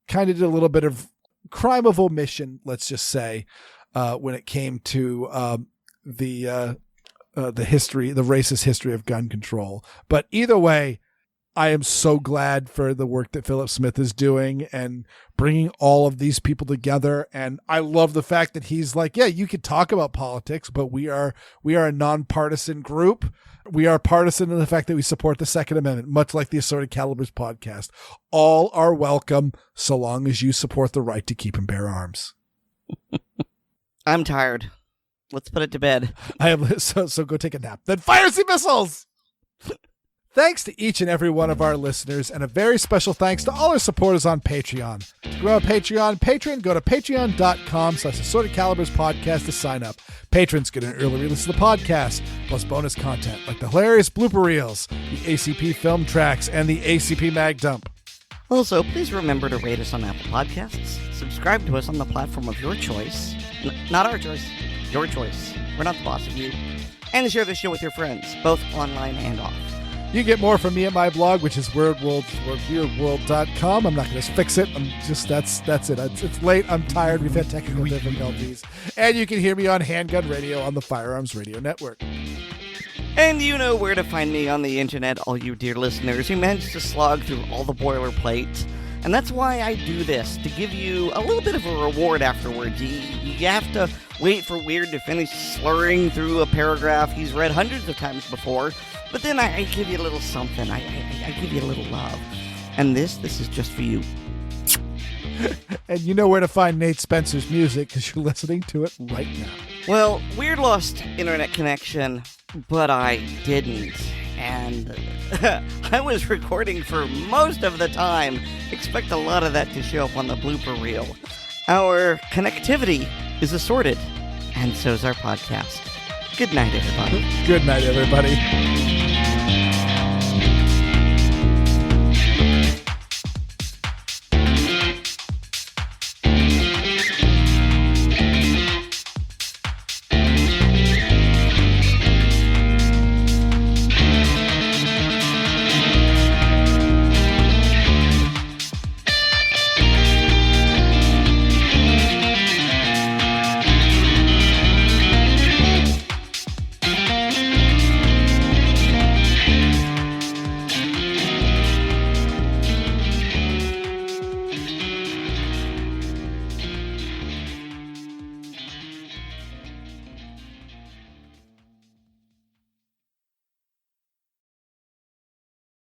kind of did a little bit of crime of omission, let's just say, when it came to the racist history of gun control. But either way, I am so glad for the work that Philip Smith is doing and bringing all of these people together. And I love the fact that he's like, yeah, you could talk about politics, but we are a nonpartisan group. We are partisan in the fact that we support the Second Amendment, much like the Assorted Calibers podcast. All are welcome so long as you support the right to keep and bear arms. I'm tired. Let's put it to bed. So go take a nap. Then fire some missiles! Thanks to each and every one of our listeners, and a very special thanks to all our supporters on Patreon. To go on Patreon, go to patreon.com/Assorted Calibers podcast to sign up. Patrons get an early release of the podcast, plus bonus content like the hilarious blooper reels, the ACP film tracks, and the ACP mag dump. Also, please remember to rate us on Apple Podcasts, subscribe to us on the platform of your choice, not our choice, your choice. We're not the boss of you. And share the show with your friends, both online and off. You get more from me at my blog, which is weerdworld.com. I'm not going to fix it. That's it. It's late. I'm tired. We've had technical difficulties. And you can hear me on Handgun Radio on the Firearms Radio Network. And you know where to find me on the internet, all you dear listeners who managed to slog through all the boilerplate. And that's why I do this, to give you a little bit of a reward afterwards. You have to wait for Weer'd to finish slurring through a paragraph he's read hundreds of times before. But then I give you a little something. I give you a little love. And this is just for you. And you know where to find Nate Spencer's music because you're listening to it right now. Well, Weer'd lost internet connection, but I didn't. And I was recording for most of the time. Expect a lot of that to show up on the blooper reel. Our connectivity is assorted, and so's our podcast. Good night, everybody. Good night, everybody.